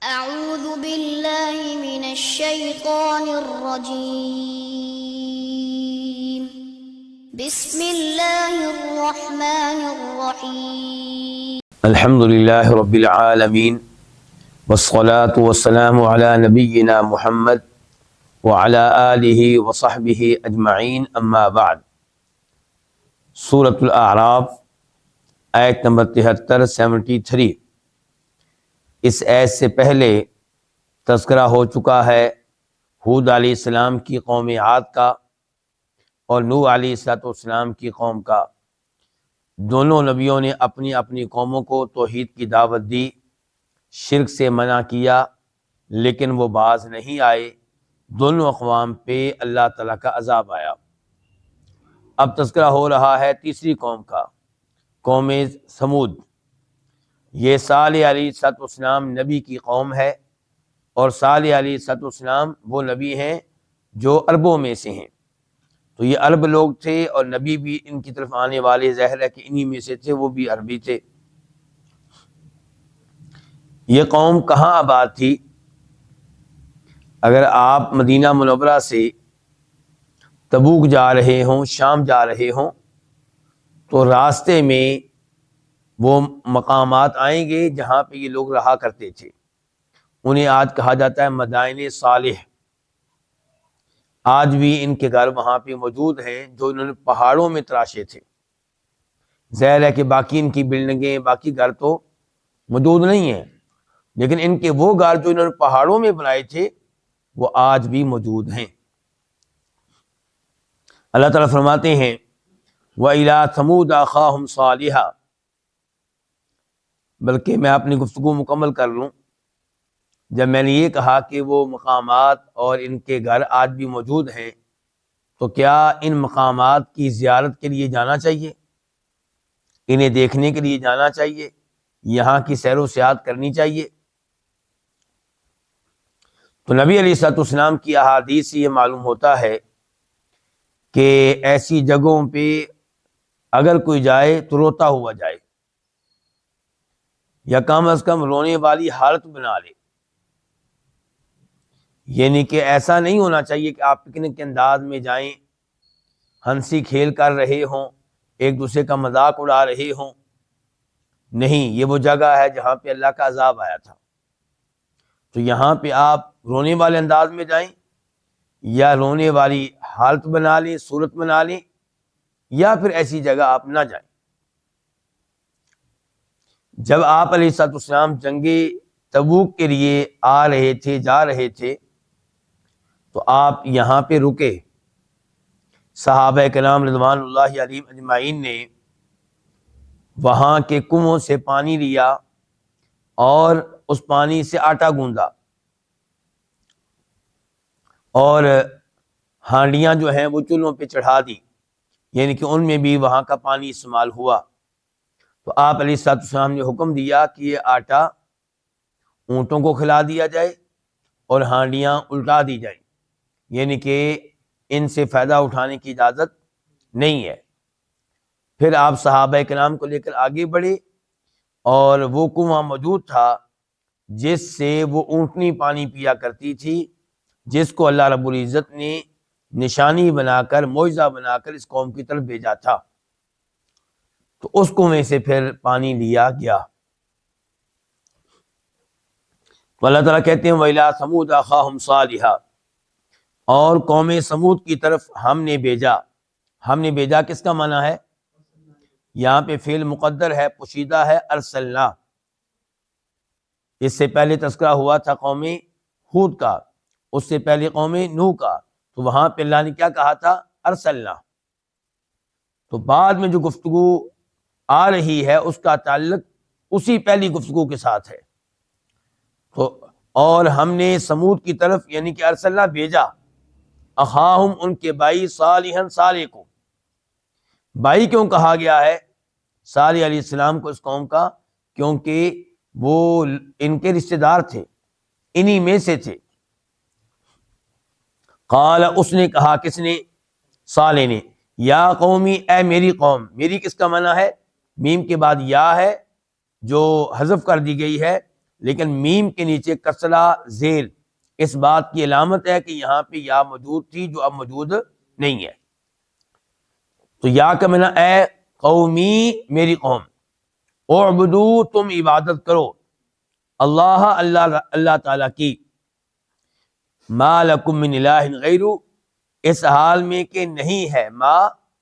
أعوذ بالله من الشيطان الرجيم بسم الله الرحمن الرحيم الحمد لله رب العالمين والصلاة والسلام على نبينا محمد وعلى آله وصحبه أجمعين اما بعد۔ سورۃ الاعراف آیت نمبر 73 اس آیت سے پہلے تذکرہ ہو چکا ہے ہود علیہ السلام کی قوم عاد کا اور نوح علیہ السلام کی قوم کا۔ دونوں نبیوں نے اپنی اپنی قوموں کو توحید کی دعوت دی، شرک سے منع کیا، لیکن وہ باز نہیں آئے۔ دونوں اقوام پہ اللہ تعالیٰ کا عذاب آیا۔ اب تذکرہ ہو رہا ہے تیسری قوم کا، قوم سمود۔ یہ صالح علیہ السلام نبی کی قوم ہے، اور صالح علیہ السلام وہ نبی ہیں جو عربوں میں سے ہیں، تو یہ عرب لوگ تھے اور نبی بھی ان کی طرف آنے والے ظاہر ہے کہ انہی میں سے تھے، وہ بھی عربی تھے۔ یہ قوم کہاں آباد تھی؟ اگر آپ مدینہ منورہ سے تبوک جا رہے ہوں، شام جا رہے ہوں، تو راستے میں وہ مقامات آئیں گے جہاں پہ یہ لوگ رہا کرتے تھے، انہیں آج کہا جاتا ہے مدائن صالح۔ آج بھی ان کے گھر وہاں پہ موجود ہیں جو انہوں نے پہاڑوں میں تراشے تھے۔ ظاہر ہے کہ باقی ان کی بلڈنگیں، باقی گھر تو موجود نہیں ہیں، لیکن ان کے وہ گھر جو انہوں نے پہاڑوں میں بنائے تھے وہ آج بھی موجود ہیں۔ اللہ تعالیٰ فرماتے ہیں وَإِلَىٰ ثَمُودَ أَخَاهُمْ صَالِحًا، بلکہ میں اپنی گفتگو مکمل کر لوں۔ جب میں نے یہ کہا کہ وہ مقامات اور ان کے گھر آج بھی موجود ہیں، تو کیا ان مقامات کی زیارت کے لیے جانا چاہیے؟ انہیں دیکھنے کے لیے جانا چاہیے؟ یہاں کی سیر و سیاحت کرنی چاہیے؟ تو نبی علیہ السلام کی احادیث سے یہ معلوم ہوتا ہے کہ ایسی جگہوں پہ اگر کوئی جائے تو روتا ہوا جائے، یا کم از کم رونے والی حالت بنا لے۔ یعنی کہ ایسا نہیں ہونا چاہیے کہ آپ پکنک کے انداز میں جائیں، ہنسی کھیل کر رہے ہوں، ایک دوسرے کا مذاق اڑا رہے ہوں۔ نہیں، یہ وہ جگہ ہے جہاں پہ اللہ کا عذاب آیا تھا، تو یہاں پہ آپ رونے والے انداز میں جائیں، یا رونے والی حالت بنا لیں، صورت بنا لیں، یا پھر ایسی جگہ آپ نہ جائیں۔ جب آپ علیہ السلام جنگ تبوک کے لیے آ رہے تھے، جا رہے تھے، تو آپ یہاں پہ رکے۔ صحابہ کرام رضوان اللہ علیہم اجمعین نے وہاں کے کنووں سے پانی لیا اور اس پانی سے آٹا گوندا، اور ہانڈیاں جو ہیں وہ چولہوں پہ چڑھا دی، یعنی کہ ان میں بھی وہاں کا پانی استعمال ہوا۔ تو آپ علیہ السلام نے حکم دیا کہ یہ آٹا اونٹوں کو کھلا دیا جائے اور ہانڈیاں الٹا دی جائیں، یعنی کہ ان سے فائدہ اٹھانے کی اجازت نہیں ہے۔ پھر آپ صحابہ کرام کو لے کر آگے بڑھے، اور وہ کنواں موجود تھا جس سے وہ اونٹنی پانی پیا کرتی تھی، جس کو اللہ رب العزت نے نشانی بنا کر، معجزہ بنا کر اس قوم کی طرف بھیجا تھا۔ تو اس کنویں سے پھر پانی لیا گیا۔ تو اللہ تعالیٰ کہتے ہیں وَإِلَىٰ ثَمُودَ أَخَاهُمْ صَالِحًا، اور قوم سمود کی طرف ہم نے بھیجا۔ ہم نے بھیجا کس کا معنی ہے؟ یہاں پہ فعل مقدر ہے، پوشیدہ ہے، ارسلنا۔ اس سے پہلے تذکرہ ہوا تھا قوم ہود کا، اس سے پہلے قوم نوح کا، تو وہاں پہ اللہ نے کیا کہا تھا؟ ارسلنا۔ تو بعد میں جو گفتگو آ رہی ہے اس کا تعلق اسی پہلی گفتگو کے ساتھ ہے۔ تو اور ہم نے سمود کی طرف یعنی کہ ارسلنا بھیجا، اخاہم ان کے بھائی، صالحا صالح کو۔ بھائی کیوں کہا گیا ہے صالح علیہ السلام کو اس قوم کا؟ کیونکہ وہ ان کے رشتہ دار تھے، انہی میں سے تھے۔ قال، اس نے کہا، کس نے؟ صالح نے، یا قومی، اے میری قوم۔ میری کس کا معنی ہے؟ میم کے بعد یا ہے جو حذف کر دی گئی ہے، لیکن میم کے نیچے کسرہ ذیل اس بات کی علامت ہے کہ یہاں پہ یا موجود تھی جو اب موجود نہیں ہے. تو یا کا معنی اے قومی، میری قوم، اعبدو، تم عبادت کرو، اللہ تعالیٰ کی، ما لکم من الہ غیرہ، اس حال میں کہ نہیں ہے، ما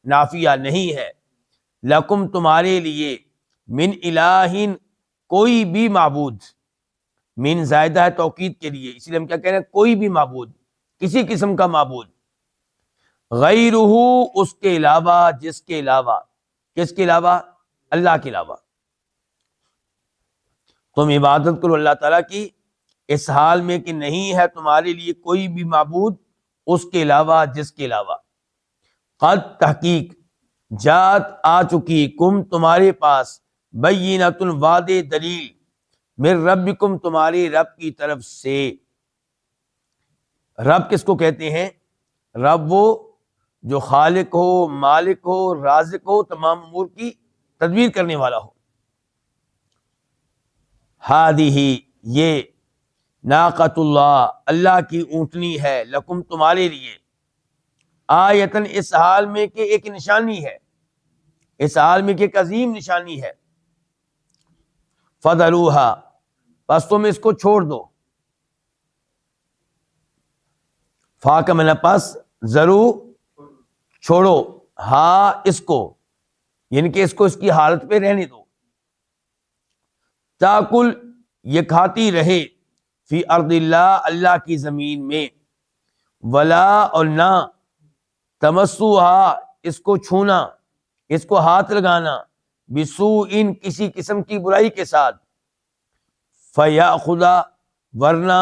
نافیہ نہیں ہے، لکم تمہارے لیے، من الہ کوئی بھی معبود، من زائدہ ہے توکید کے لیے، اس لیے ہم کیا کہہ رہے ہیں، کوئی بھی معبود، کسی قسم کا معبود، غیرہ اس کے علاوہ، جس کے علاوہ، کس کے علاوہ، اللہ کے علاوہ. تم عبادت کرو اللہ تعالیٰ کی اس حال میں کہ نہیں ہے تمہارے لیے کوئی بھی معبود اس کے علاوہ، جس کے علاوہ. قد تحقیق، جات آ چکی، کم تمہارے پاس، بینۃ واضح دلیل، من ربکم تمہارے رب کی طرف سے. رب کس کو کہتے ہیں؟ رب وہ جو خالق ہو، مالک ہو، رازق ہو، تمام امور کی تدبیر کرنے والا ہو. ہادہ، یہ، ناقۃ اللہ، اللہ کی اونٹنی ہے، لکم تمہارے لیے، آیتن اس حال میں کہ ایک نشانی ہے، اس حال میں کہ ایک عظیم نشانی ہے. فذروہا، بس تم اس کو چھوڑ دو. فا کا معنی پس، ذرو چھوڑو، ہاں اس کو، یعنی کہ اس کو اس کی حالت پہ رہنے دو. تاکل، یہ کھاتی رہے، فی ارض اللہ، اللہ کی زمین میں، ولا اور نہ، تمسوہا اس کو چھونا، اس کو ہاتھ لگانا، بسوء کسی قسم کی برائی کے ساتھ، فیاخذ ورنہ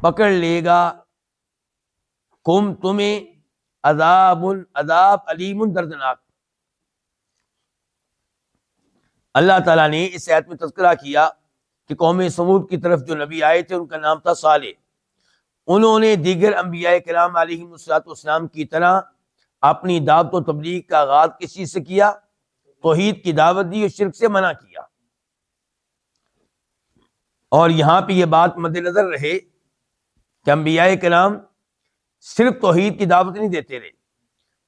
پکڑ لے گا، کم تمہیں، عذاب علیم دردناک. اللہ تعالیٰ نے اس آیت میں تذکرہ کیا کہ قوم سمود کی طرف جو نبی آئے تھے ان کا نام تھا صالح. انہوں نے دیگر انبیاء کرام علیہم السلام کی طرح اپنی دعوت و تبلیغ کا آغاز کس چیز سے کیا؟ توحید کی دعوت دی اور شرک سے منع کیا. اور یہاں پہ یہ بات مد نظر رہے کہ انبیاء کرام صرف توحید کی دعوت نہیں دیتے رہے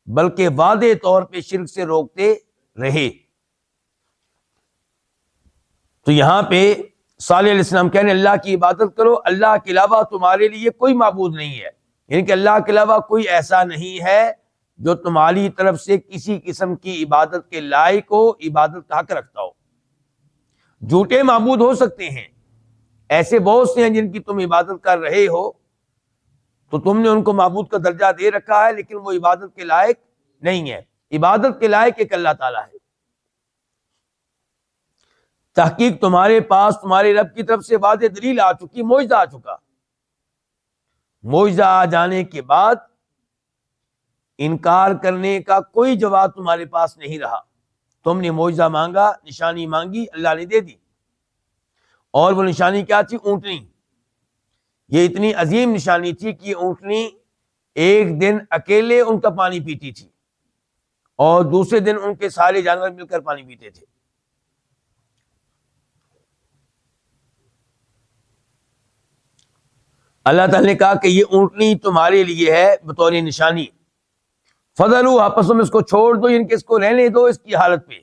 بلکہ واضح طور پہ شرک سے روکتے رہے. تو یہاں پہ صالح علیہ السلام کہنے اللہ کی عبادت کرو، اللہ کے علاوہ تمہارے لیے کوئی معبود نہیں ہے، یعنی کہ اللہ کے علاوہ کوئی ایسا نہیں ہے جو تمہاری طرف سے کسی قسم کی عبادت کے لائق ہو، عبادت کا حق رکھتا ہو. جھوٹے معبود ہو سکتے ہیں، ایسے بہت سے ہیں جن کی تم عبادت کر رہے ہو تو تم نے ان کو معبود کا درجہ دے رکھا ہے، لیکن وہ عبادت کے لائق نہیں ہے. عبادت کے لائق ایک اللہ تعالیٰ ہے. تحقیق تمہارے پاس تمہارے رب کی طرف سے واضح دلیل آ چکی، معجزہ آ چکا. معجزہ آ جانے کے بعد انکار کرنے کا کوئی جواب تمہارے پاس نہیں رہا. تم نے معجزہ مانگا، نشانی مانگی، اللہ نے دے دی. اور وہ نشانی کیا تھی؟ اونٹنی. یہ اتنی عظیم نشانی تھی کہ یہ اونٹنی ایک دن اکیلے ان کا پانی پیتی تھی اور دوسرے دن ان کے سارے جانور مل کر پانی پیتے تھے. اللہ تعالیٰ نے کہا کہ یہ اونٹنی تمہارے لیے ہے بطور نشانی. فضلو، آپس میں اس کو چھوڑ دو، یعنی کہ اس کو رہنے دو اس کی حالت پہ.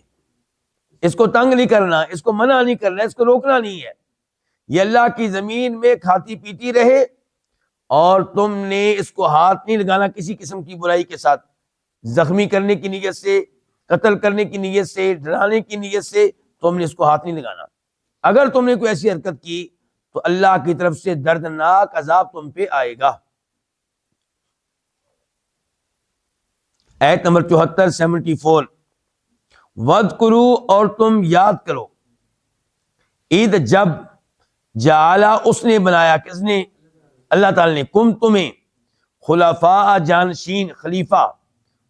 اس کو تنگ نہیں کرنا، اس کو منع نہیں کرنا، اس کو روکنا نہیں ہے. یہ اللہ کی زمین میں کھاتی پیتی رہے اور تم نے اس کو ہاتھ نہیں لگانا کسی قسم کی برائی کے ساتھ. زخمی کرنے کی نیت سے، قتل کرنے کی نیت سے، ڈرانے کی نیت سے تم نے اس کو ہاتھ نہیں لگانا. اگر تم نے کوئی ایسی حرکت کی تو اللہ کی طرف سے دردناک عذاب تم پہ آئے گا. آیت نمبر 74 74. وَاذْكُرُوا، اور تم یاد کرو، اذ جب، جعلا اس نے بنایا، کس نے؟ اللہ تعالی نے، کم تمہیں، خلفاء جانشین، خلیفہ،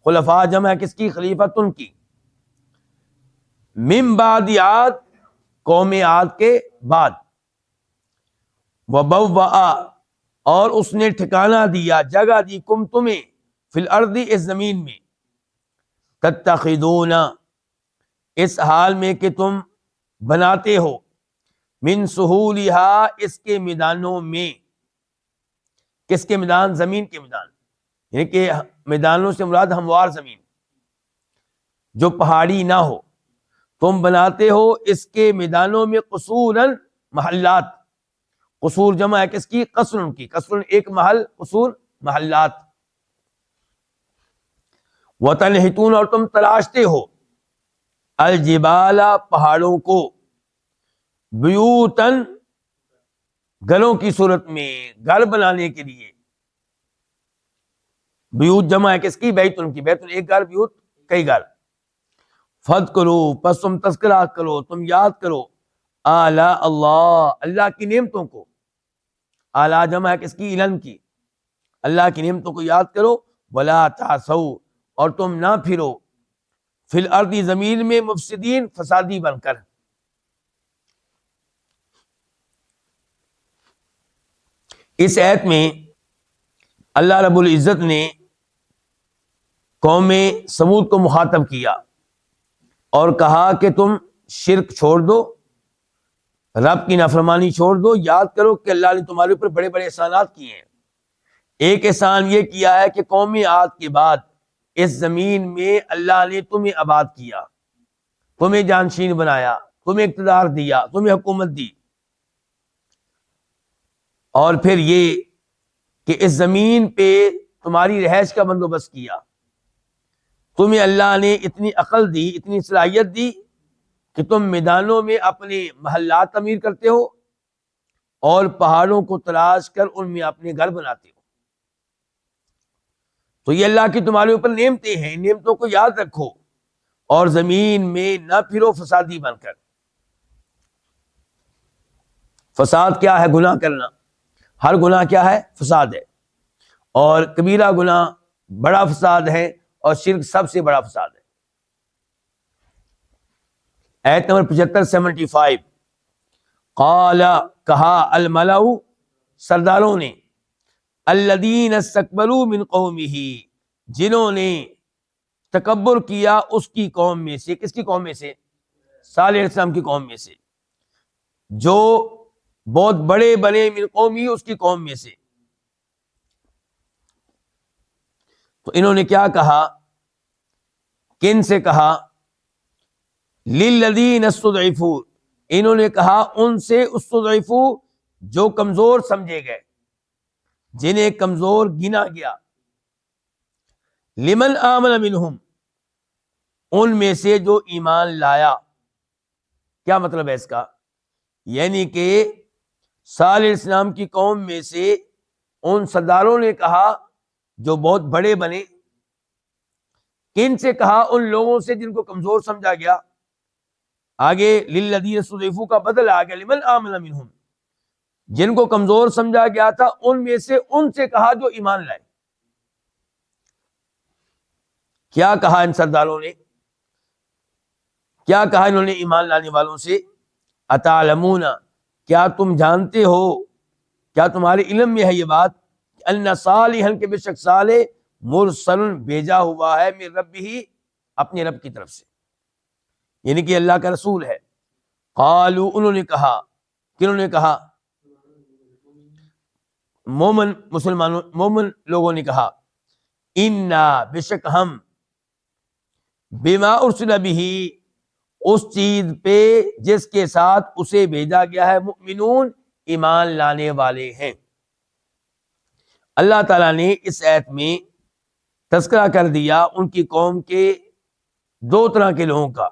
خلفاء جمع کس کی؟ خلیفتن کی، من بعد عاد، قوم عاد کے بعد، وبوأ، اور اس نے ٹھکانہ دیا، جگہ دی، کم تمہیں، فی الارض، اس زمین میں، تتخذون، اس حال میں کہ تم بناتے ہو، من سہولہا، اس کے میدانوں میں. کس کے میدان؟ زمین کے میدان. یعنی کہ میدانوں سے مراد ہموار زمین جو پہاڑی نہ ہو. تم بناتے ہو اس کے میدانوں میں قصوراً، محلات. قصور جمع ہے کس کی؟ قصر کی. قصر ایک محل، قصور محلات. وتنحتون، اور تم تراشتے ہو الجبال، پہاڑوں کو. بیوتن، گھروں کی صورت میں، گھر بنانے کے لیے. بیوت جمع ہے کس کی؟ بیتن کی. بیتن ایک گھر، بیوت کئی گھر. فذکروا، پس تم تذکرہ کرو، تم یاد کرو آلاء اللہ، اللہ کی نعمتوں کو. آلاء جمع ہے کس کی؟ علم کی. اللہ کی نعمتوں کو یاد کرو. ولا تعثوا، اور تم نہ پھرو فی الارض، زمین میں، مفسدین، فسادی بن کر. اس آیت میں اللہ رب العزت نے قوم سمود کو مخاطب کیا اور کہا کہ تم شرک چھوڑ دو، رب کی نافرمانی چھوڑ دو. یاد کرو کہ اللہ نے تمہارے اوپر بڑے بڑے احسانات کیے ہیں. ایک احسان یہ کیا ہے کہ قوم عاد کے بعد اس زمین میں اللہ نے تمہیں آباد کیا، تمہیں جانشین بنایا، تمہیں اقتدار دیا، تمہیں حکومت دی. اور پھر یہ کہ اس زمین پہ تمہاری رہائش کا بندوبست کیا. تمہیں اللہ نے اتنی عقل دی، اتنی صلاحیت دی کہ تم میدانوں میں اپنے محلات تعمیر کرتے ہو اور پہاڑوں کو تلاش کر ان میں اپنے گھر بناتے ہو. تو یہ اللہ کی تمہارے اوپر نعمتیں ہیں. نعمتوں کو یاد رکھو اور زمین میں نہ پھرو فسادی بن کر. فساد کیا ہے؟ گناہ کرنا. ہر گناہ کیا ہے؟ فساد ہے. اور کبیرہ گناہ بڑا فساد ہے، اور شرک سب سے بڑا فساد ہے. آیت نمبر 75 قال، کہا، الملأ، سرداروں نے، الذین استکبروا من قومہ، جنہوں نے تکبر کیا اس کی قوم میں سے. کس کی قوم میں سے؟ صالح علیہ السلام کی قوم میں سے. جو بہت بڑے بنے من قومی، اس کی قوم میں سے. تو انہوں نے کیا کہا؟ کن سے کہا؟ للذین استضعفوا، انہوں نے کہا ان سے، استضعفوا، جو کمزور سمجھے گئے، جنہیں کمزور گنا گیا. لمن آمن منہم، ان میں سے جو ایمان لایا. کیا مطلب ہے اس کا؟ یعنی کہ صالح علیہ السلام کی قوم میں سے ان سرداروں نے کہا جو بہت بڑے بنے. کن سے کہا؟ ان لوگوں سے جن کو کمزور سمجھا گیا. آگے للذین استضعفوا کا بدل آ گیا لمن آمن منہم، جن کو کمزور سمجھا گیا تھا ان میں سے ان سے کہا جو ایمان لائے. کیا کہا ان سرداروں نے؟ کیا کہا انہوں نے ایمان لانے والوں سے؟ اتعلمون، کیا تم جانتے ہو، کیا تمہارے علم میں ہے یہ بات، ان صالحا، کہ بے شک صالح، مرسل، بھیجا ہوا ہے، من ربہ، اپنے رب کی طرف سے، یعنی کہ اللہ کا رسول ہے. قالوا، انہوں نے کہا، کنہوں نے کہا؟ مومن مسلمانوں، مومن لوگوں نے کہا، انا، بے شک ہم، بما ارسل بہ، اس چیز پہ جس کے ساتھ اسے بھیجا گیا ہے، مؤمنون، ایمان لانے والے ہیں. اللہ تعالیٰ نے اس آیت میں تذکرہ کر دیا ان کی قوم کے دو طرح کے لوگوں کا.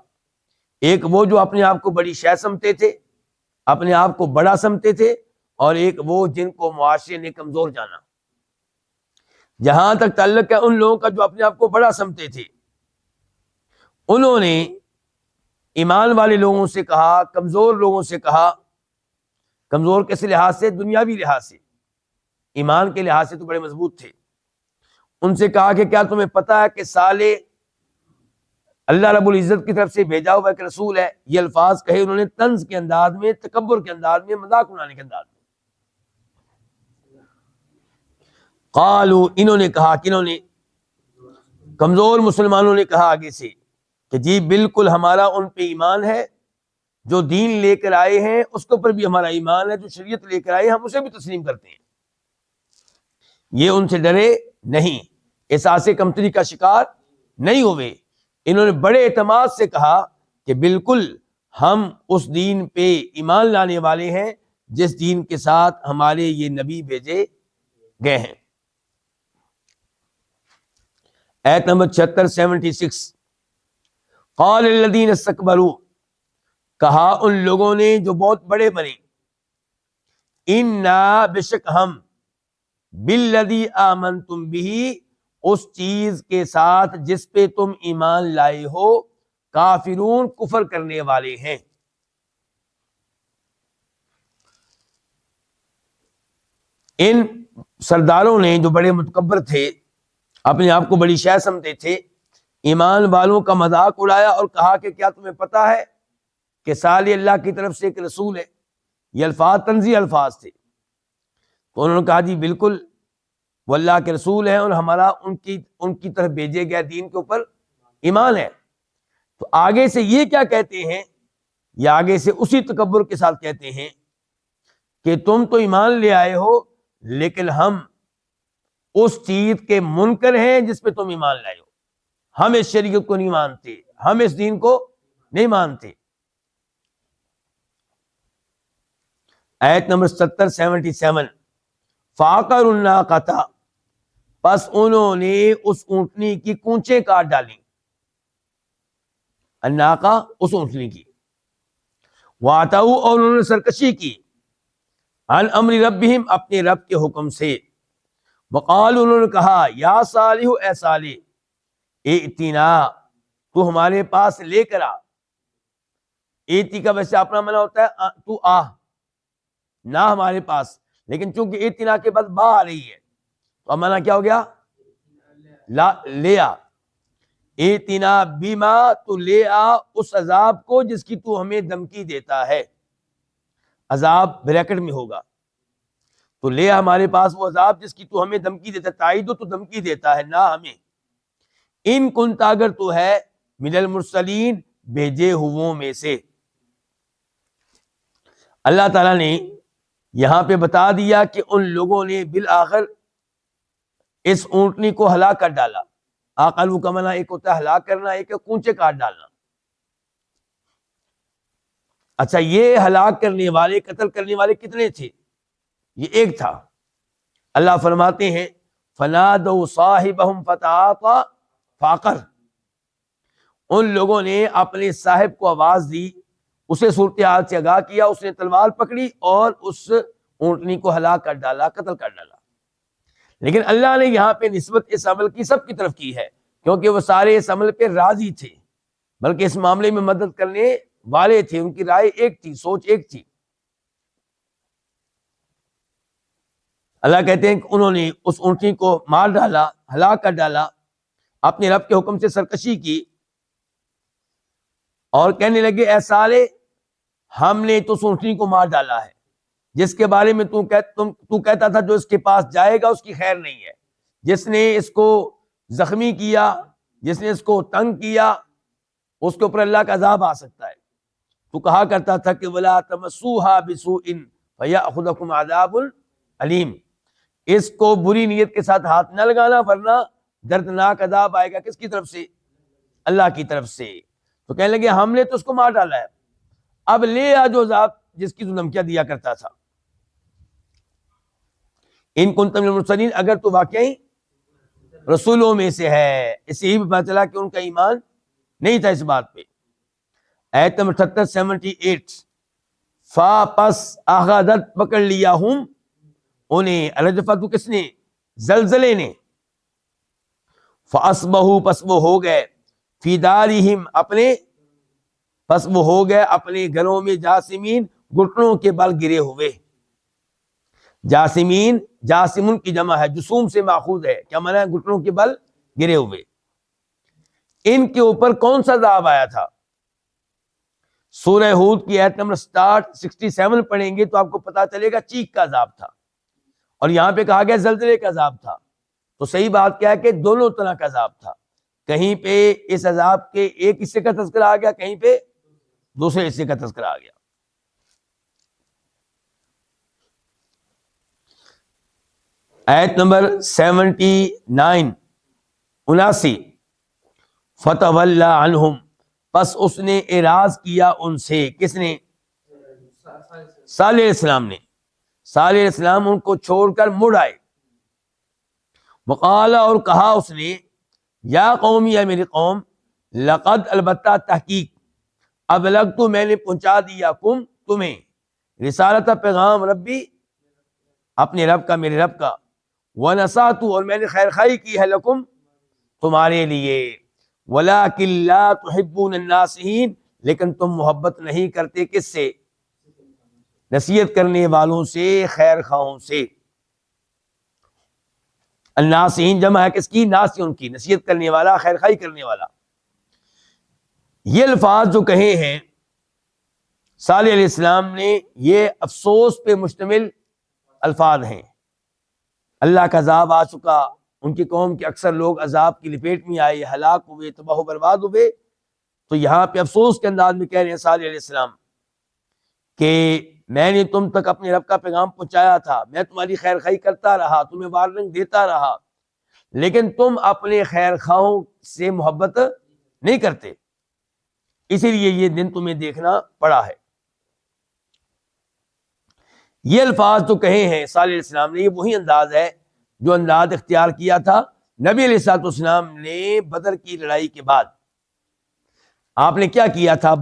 ایک وہ جو اپنے آپ کو بڑی شے سمجھتے تھے، اپنے آپ کو بڑا سمجھتے تھے، اور ایک وہ جن کو معاشرے نے کمزور جانا. جہاں تک تعلق ہے ان لوگوں کا جو اپنے آپ کو بڑا سمجھتے تھے، انہوں نے ایمان والے لوگوں سے کہا، کمزور لوگوں سے کہا. کمزور کس لحاظ سے؟ دنیاوی لحاظ سے. ایمان کے لحاظ سے تو بڑے مضبوط تھے. ان سے کہا کہ کیا تمہیں پتا ہے کہ صالح اللہ رب العزت کی طرف سے بھیجا ہوا ایک رسول ہے؟ یہ الفاظ کہے انہوں نے طنز کے انداز میں، تکبر کے انداز میں، مذاق اڑانے کے انداز میں. قالوا، انہوں نے کہا، کنہوں نے؟ کمزور مسلمانوں نے کہا آگے سے کہ جی بالکل ہمارا ان پہ ایمان ہے جو دین لے کر آئے ہیں اس کے اوپر بھی ہمارا ایمان ہے، جو شریعت لے کر آئے ہیں ہم اسے بھی تسلیم کرتے ہیں. یہ ان سے ڈرے نہیں، احساس کمتری کا شکار نہیں ہوئے. انہوں نے بڑے اعتماد سے کہا کہ بالکل ہم اس دین پہ ایمان لانے والے ہیں جس دین کے ساتھ ہمارے یہ نبی بھیجے گئے ہیں. آیت نمبر 76 قال الذین استکبروا، کہا ان لوگوں نے جو بہت بڑے بنے، انا بے شک ہم، بالذی آمنتم بہ اس چیز کے ساتھ جس پہ تم ایمان لائے ہو، کافرون کفر کرنے والے ہیں. ان سرداروں نے جو بڑے متکبر تھے، اپنے آپ کو بڑی شے سمجھتے تھے، ایمان والوں کا مذاق اڑایا اور کہا کہ کیا تمہیں پتا ہے کہ صالح اللہ کی طرف سے ایک رسول ہے. یہ الفاظ طنزی الفاظ تھے. تو انہوں نے کہا جی بالکل وہ اللہ کے رسول ہیں اور ہمارا ان کی طرف بھیجے گئے دین کے اوپر ایمان ہے. تو آگے سے یہ کیا کہتے ہیں، یا آگے سے اسی تکبر کے ساتھ کہتے ہیں کہ تم تو ایمان لے آئے ہو لیکن ہم اس چیز کے منکر ہیں جس پہ تم ایمان لائے ہو. ہم اس شریعت کو نہیں مانتے، ہم اس دین کو نہیں مانتے. آیت نمبر 77 فَعَقَرُوا النَّاقَةَ، پس انہوں نے اس اونٹنی کی کونچیں کاٹ ڈالی. الناقہ اس اونٹنی کی. وَعَتَوْا، اور انہوں نے سرکشی کی، عن امر ربہم اپنے رب کے حکم سے. وقال، انہوں نے کہا، یا صالح، اے صالح، ائتنا، تو ہمارے پاس لے کر آ. ایتی کا ویسے اپنا معنی ہوتا ہے تو آ، نہ ہمارے پاس، لیکن چونکہ ائتنا کے بعد با آ رہی ہے تو معنی کیا ہو گیا؟ لا، لے آ. ائتنا بما، تو لے آ اس عذاب کو جس کی تو ہمیں دھمکی دیتا ہے. عذاب بریکٹ میں ہوگا، تو لے ہمارے پاس وہ عذاب جس کی تو ہمیں دھمکی دیتا ہے. تائید تو دھمکی دیتا ہے، نہ ہمیں. ان کنت، اگر تو ہے، من المرسلین، بھیجے ہووں میں سے. اللہ تعالیٰ نے یہاں پہ بتا دیا کہ ان لوگوں نے بالآخر اس اونٹنی کو ہلاک کر ڈالا. عقلو کا معنی ایک ہوتا ہے ہلاک کرنا، ایک ہے کونچے کاٹ ڈالنا. اچھا، یہ ہلاک کرنے والے، قتل کرنے والے کتنے تھے؟ یہ ایک تھا. اللہ فرماتے ہیں فنادوا صاحبہم فتعاطی فعقر، ان لوگوں نے اپنے صاحب کو آواز دی، اسے صورتحال سے آگاہ کیا، اس نے تلوار پکڑی اور اس اونٹنی کو ہلاک کر ڈالا، قتل کر ڈالا. لیکن اللہ نے یہاں پہ نسبت اس عمل کی سب کی طرف کی ہے، کیونکہ وہ سارے اس عمل پہ راضی تھے، بلکہ اس معاملے میں مدد کرنے والے تھے. ان کی رائے ایک تھی، سوچ ایک تھی. اللہ کہتے ہیں کہ انہوں نے اس اونٹنی کو مار ڈالا، ہلاک کر ڈالا، اپنے رب کے حکم سے سرکشی کی، اور کہنے لگے اے صالح، ہم نے تو اس اونٹنی کو مار ڈالا ہے جس کے بارے میں تو کہتا تھا جو اس کے پاس جائے گا اس کی خیر نہیں ہے. جس نے اس کو زخمی کیا، جس نے اس کو تنگ کیا، اس کے اوپر اللہ کا عذاب آ سکتا ہے. تو کہا کرتا تھا کہ وَلَا تَمَسُّوهَا بِسُوءٍ فَيَأْخُذَكُمْ عَذَابٌ عَلِيمٌ، اس کو بری نیت کے ساتھ ہاتھ نہ لگانا ورنہ دردناک عذاب آئے گا. کس کی طرف سے؟ اللہ کی طرف سے. تو کہنے لگے ہم نے تو اس کو مار ڈالا ہے، اب لے آ جو عذاب جس کی تو دھمکیاں دیا کرتا تھا. ان کنت من المرسلین، اگر تو واقعی رسولوں میں سے ہے. اس سے ہی پتہ چلا کہ ان کا ایمان نہیں تھا اس بات پہ. آیت نمبر 78 فا، پس اخذت، پکڑ لیا، ہم انہیں، الرجفۃ کس نے؟ زلزلے نے. فاصبحوا، پس وہ ہو گئے، فی دارہم، اپنے، پس وہ ہو گئے اپنے گھروں میں، جاسمین، گھٹنوں کے بل گرے ہوئے. جاسمین، جاسمن کی جمع ہے، جسوم سے ماخوذ ہے. کیا معنی ہے؟ گھٹنوں کے بل گرے ہوئے. ان کے اوپر کون سا عذاب آیا تھا؟ سورہ ہود کی آیت نمبر 67 پڑھیں گے تو آپ کو پتا چلے گا چیخ کا عذاب تھا، اور یہاں پہ کہا گیا زلزلے کا عذاب تھا. تو صحیح بات کیا ہے کہ دونوں طرح کا عذاب تھا. کہیں پہ اس عذاب کے ایک حصے کا تذکرہ آ گیا، کہیں پہ دوسرے حصے کا تذکرہ آ گیا. آیت نمبر 79 79 فتولی عنہم، پس اس نے اعراض کیا ان سے. کس نے؟ صالح علیہ السلام نے. صالح علیہ السلام ان کو چھوڑ کر مڑ آئے. وقال، اور کہا اس نے، یا قومی، یا میری قوم، لقد، البتہ تحقیق، ابلغت، میں نے پہنچا دیا، تمہیں، رسالت، پیغام، ربی، اپنے رب کا، میرے رب کا، ونصحت، اور میں نے خیر خواہی کی ہے، لکم، تمہارے لیے، ولکن لا تحبون الناصحین، لیکن تم محبت نہیں کرتے کس سے؟ نصیحت کرنے والوں سے، خیر خواہوں سے. الناصحین جمع ہے کس کی؟ ناصح، ان کی، نصیحت کرنے والا، خیر خواہی کرنے والا. یہ الفاظ جو کہے ہیں صالح علیہ السلام نے، یہ افسوس پہ مشتمل الفاظ ہیں. اللہ کا عذاب آ چکا، ان کی قوم کے اکثر لوگ عذاب کی لپیٹ میں آئے، ہلاک ہوئے، تباہ و برباد ہوئے. تو یہاں پہ افسوس کے انداز میں کہہ رہے ہیں صالح علیہ السلام کہ میں نے تم تک اپنے رب کا پیغام پہنچایا تھا، میں تمہاری خیر خواہی کرتا رہا، تمہیں وارننگ دیتا رہا، لیکن تم اپنے خیر خواہوں سے محبت نہیں کرتے، اسی لیے یہ دن تمہیں دیکھنا پڑا ہے. یہ الفاظ جو کہے ہیں صالح علیہ السلام نے، یہ وہی انداز ہے جو انداز اختیار کیا تھا نبی علیہ الصلوۃ والسلام نے بدر کی لڑائی کے بعد. آپ نے کیا کیا تھا؟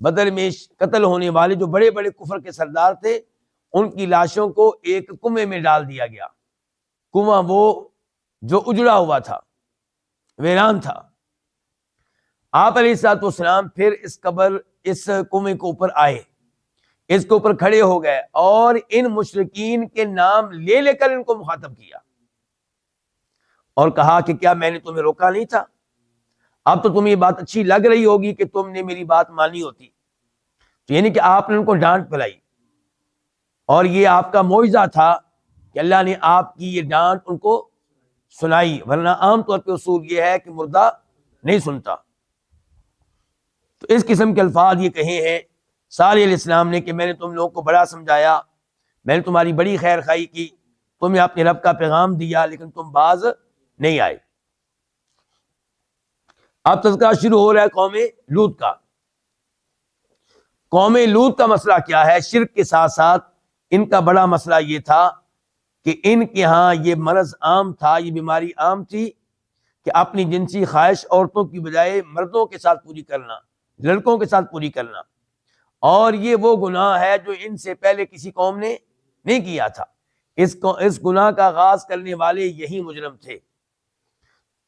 بدر میں قتل ہونے والے جو بڑے بڑے کفر کے سردار تھے، ان کی لاشوں کو ایک کنویں میں ڈال دیا گیا. کنواں وہ جو اجڑا ہوا تھا، ویران تھا. آپ علیہ الصلوۃ والسلام پھر اس کنویں کے اوپر آئے، اس کے اوپر کھڑے ہو گئے اور ان مشرکین کے نام لے لے کر ان کو مخاطب کیا اور کہا کہ کیا میں نے تمہیں روکا نہیں تھا؟ اب تو تمہیں یہ بات اچھی لگ رہی ہوگی کہ تم نے میری بات مانی ہوتی. تو یعنی کہ آپ نے ان کو ڈانٹ پلائی، اور یہ آپ کا معجزہ تھا کہ اللہ نے آپ کی یہ ڈانٹ ان کو سنائی، ورنہ عام طور پہ اصول یہ ہے کہ مردہ نہیں سنتا. تو اس قسم کے الفاظ یہ کہے ہیں صالح علیہ السلام نے کہ میں نے تم لوگوں کو بڑا سمجھایا، میں نے تمہاری بڑی خیر خواہی کی، تمہیں اپنے رب کا پیغام دیا، لیکن تم باز نہیں آئے. اب تذکرہ شروع ہو رہا ہے قوم لوط کا. قوم لوط کا مسئلہ کیا ہے؟ شرک کے ساتھ ساتھ ان کا بڑا مسئلہ یہ تھا کہ ان کے ہاں یہ مرض عام تھا، یہ بیماری عام تھی کہ اپنی جنسی خواہش عورتوں کی بجائے مردوں کے ساتھ پوری کرنا، لڑکوں کے ساتھ پوری کرنا. اور یہ وہ گناہ ہے جو ان سے پہلے کسی قوم نے نہیں کیا تھا. اس گناہ کا آغاز کرنے والے یہی مجرم تھے.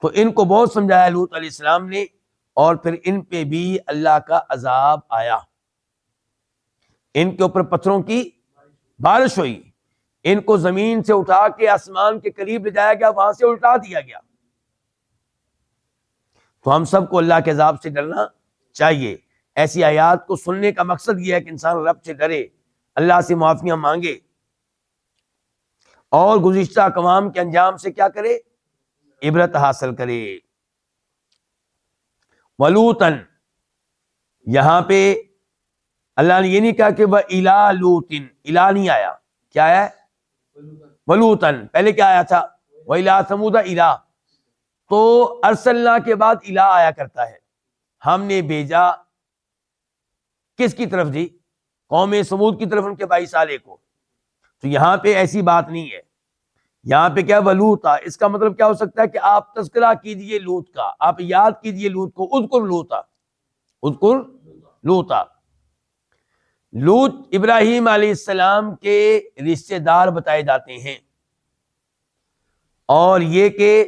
تو ان کو بہت سمجھایا لوط علیہ السلام نے، اور پھر ان پہ بھی اللہ کا عذاب آیا. ان کے اوپر پتھروں کی بارش ہوئی، ان کو زمین سے اٹھا کے آسمان کے قریب لے جایا گیا، وہاں سے الٹا دیا گیا. تو ہم سب کو اللہ کے عذاب سے ڈرنا چاہیے. ایسی آیات کو سننے کا مقصد یہ ہے کہ انسان رب سے ڈرے، اللہ سے معافیاں مانگے، اور گزشتہ اقوام کے انجام سے کیا کرے؟ عبرت حاصل کرے. ولوطن، یہاں پہ اللہ نے یہ نہیں کہا کہ وہ الا لوطن، الا نہیں آیا. کیا ہے؟ ولوطن. پہلے کیا آیا تھا؟ وَإِلَىٰ ثَمُودَ إِلَىٰ. تو ارسلنا کے بعد الا آیا کرتا ہے. ہم نے بھیجا کس کی طرف جی؟ قوم سمود کی طرف، ان کے بھائی صالح کو. تو یہاں پہ ایسی بات نہیں ہے. یہاں پہ کیا؟ ولوطا. اس کا مطلب کیا ہو سکتا ہے کہ آپ تذکرہ کیجئے لوط کا، آپ یاد کیجئے لوط کو. اذکر لوطا، اذکر لوطا. لوط ابراہیم علیہ السلام کے رشتے دار بتائے جاتے ہیں، اور یہ کہ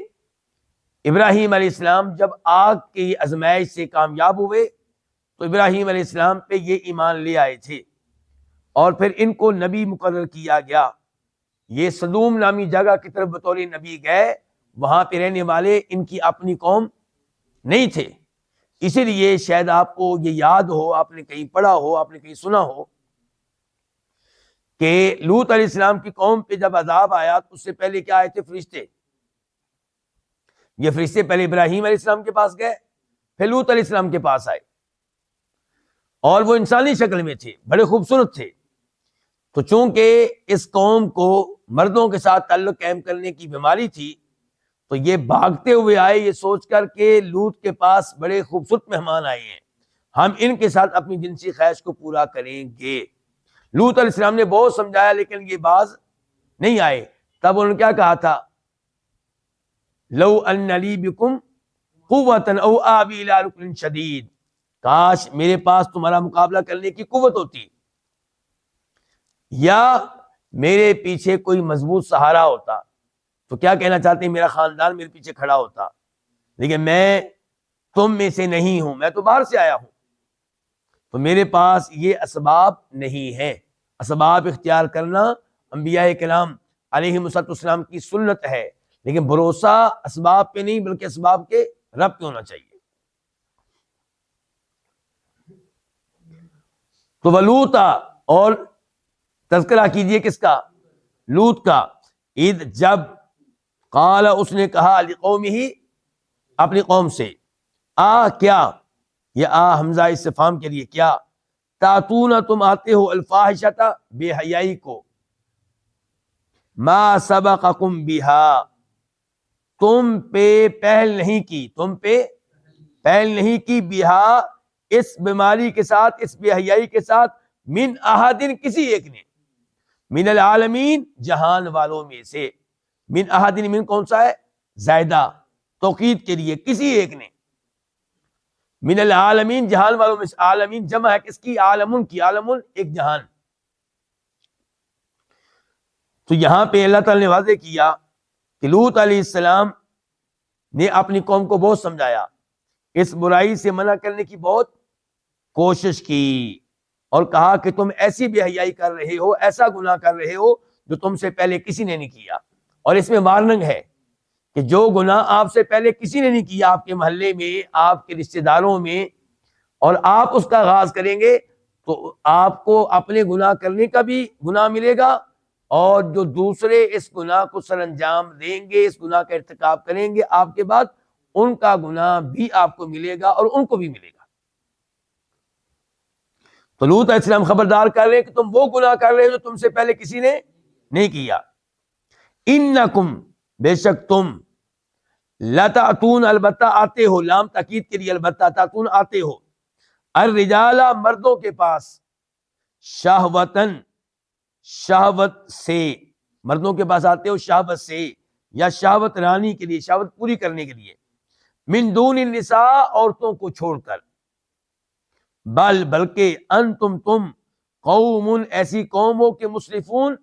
ابراہیم علیہ السلام جب آگ کی آزمائش سے کامیاب ہوئے تو ابراہیم علیہ السلام پہ یہ ایمان لے آئے تھے، اور پھر ان کو نبی مقرر کیا گیا. یہ صدوم نامی جگہ کی طرف بطور نبی گئے، وہاں پہ رہنے والے ان کی اپنی قوم نہیں تھے. اسی لیے شاید آپ کو یہ یاد ہو، آپ نے کہیں پڑھا ہو، آپ نے کہیں سنا ہو کہ لوط علیہ السلام کی قوم پہ جب عذاب آیا تو اس سے پہلے کیا آئے تھے؟ فرشتے. یہ فرشتے پہلے ابراہیم علیہ السلام کے پاس گئے، پھر لوط علیہ السلام کے پاس آئے. اور وہ انسانی شکل میں تھے، بڑے خوبصورت تھے. تو چونکہ اس قوم کو مردوں کے ساتھ تعلق قائم کرنے کی بیماری تھی، تو یہ بھاگتے ہوئے آئے یہ سوچ کر کہ لوط کے پاس بڑے خوبصورت مہمان آئے ہیں، ہم ان کے ساتھ اپنی جنسی خواہش کو پورا کریں گے. لوط علیہ السلام نے بہت سمجھایا لیکن یہ باز نہیں آئے. تب انہوں نے کیا کہا تھا؟ لو ان لی بکم قوۃ او آوی الی رکن شدید، کاش میرے پاس تمہارا مقابلہ کرنے کی قوت ہوتی یا میرے پیچھے کوئی مضبوط سہارا ہوتا. تو کیا کہنا چاہتے ہیں؟ میرا خاندان میرے پیچھے کھڑا ہوتا، لیکن میں تم میں سے نہیں ہوں، میں تو باہر سے آیا ہوں، تو میرے پاس یہ اسباب نہیں ہے. اسباب اختیار کرنا انبیاء کرام علیہ السلام کی سنت ہے، لیکن بھروسہ اسباب پہ نہیں بلکہ اسباب کے رب پہ ہونا چاہیے. تو ولوطا، اور تذکرہ کیجئے کس کا؟ لوط کا. اذ، جب، قال، اس نے کہا، لقومہ، اپنی قوم سے، کیا، یہ حمزہ استفہام کے لیے، کیا، تاتون، تم آتے ہو، الفاحشۃ، بے حیائی کو، ما سبقکم بہا، تم پہ پہل نہیں کی، بہا، اس بیماری کے ساتھ، اس بے حیائی کے ساتھ، من احدن، کسی ایک نے، من العالمین، جہان والوں میں سے. من احدن، من کون سا ہے؟ زائدہ، توقید کے لیے، کسی ایک نے. من العالمین، جہان والوں میں سے. عالمین جمع ہے کس کی؟ عالمن کی. عالمن ایک جہان. تو یہاں پہ اللہ تعالی نے واضح کیا کہ لوط علیہ السلام نے اپنی قوم کو بہت سمجھایا، اس برائی سے منع کرنے کی بہت کوشش کی، اور کہا کہ تم ایسی بے حیائی کر رہے ہو، ایسا گناہ کر رہے ہو جو تم سے پہلے کسی نے نہیں کیا. اور اس میں وارننگ ہے کہ جو گناہ آپ سے پہلے کسی نے نہیں کیا، آپ کے محلے میں، آپ کے رشتہ داروں میں، اور آپ اس کا آغاز کریں گے تو آپ کو اپنے گناہ کرنے کا بھی گناہ ملے گا، اور جو دوسرے اس گناہ کو سر انجام دیں گے، اس گناہ کا ارتکاب کریں گے آپ کے بعد، ان کا گناہ بھی آپ کو ملے گا اور ان کو بھی ملے گا. تو لوط علیہ السلام خبردار کر رہے ہیں کہ تم وہ گناہ کر رہے ہو جو تم سے پہلے کسی نے نہیں کیا. انکم، بے شک تم، لتاتون، البتہ آتے ہو، لام تاکید کے لیے، البتہ تاتون آتے ہو، الرجال، مردوں کے پاس، شہوتن، شہوت سے، مردوں کے پاس آتے ہو شہوت سے، یا شہوت رانی کے لیے، شہوت پوری کرنے کے لیے، من دون النساء، عورتوں کو چھوڑ کر، بلکہ انتم، تم، قوم، ایسی قوم ہو کہ مسرفون،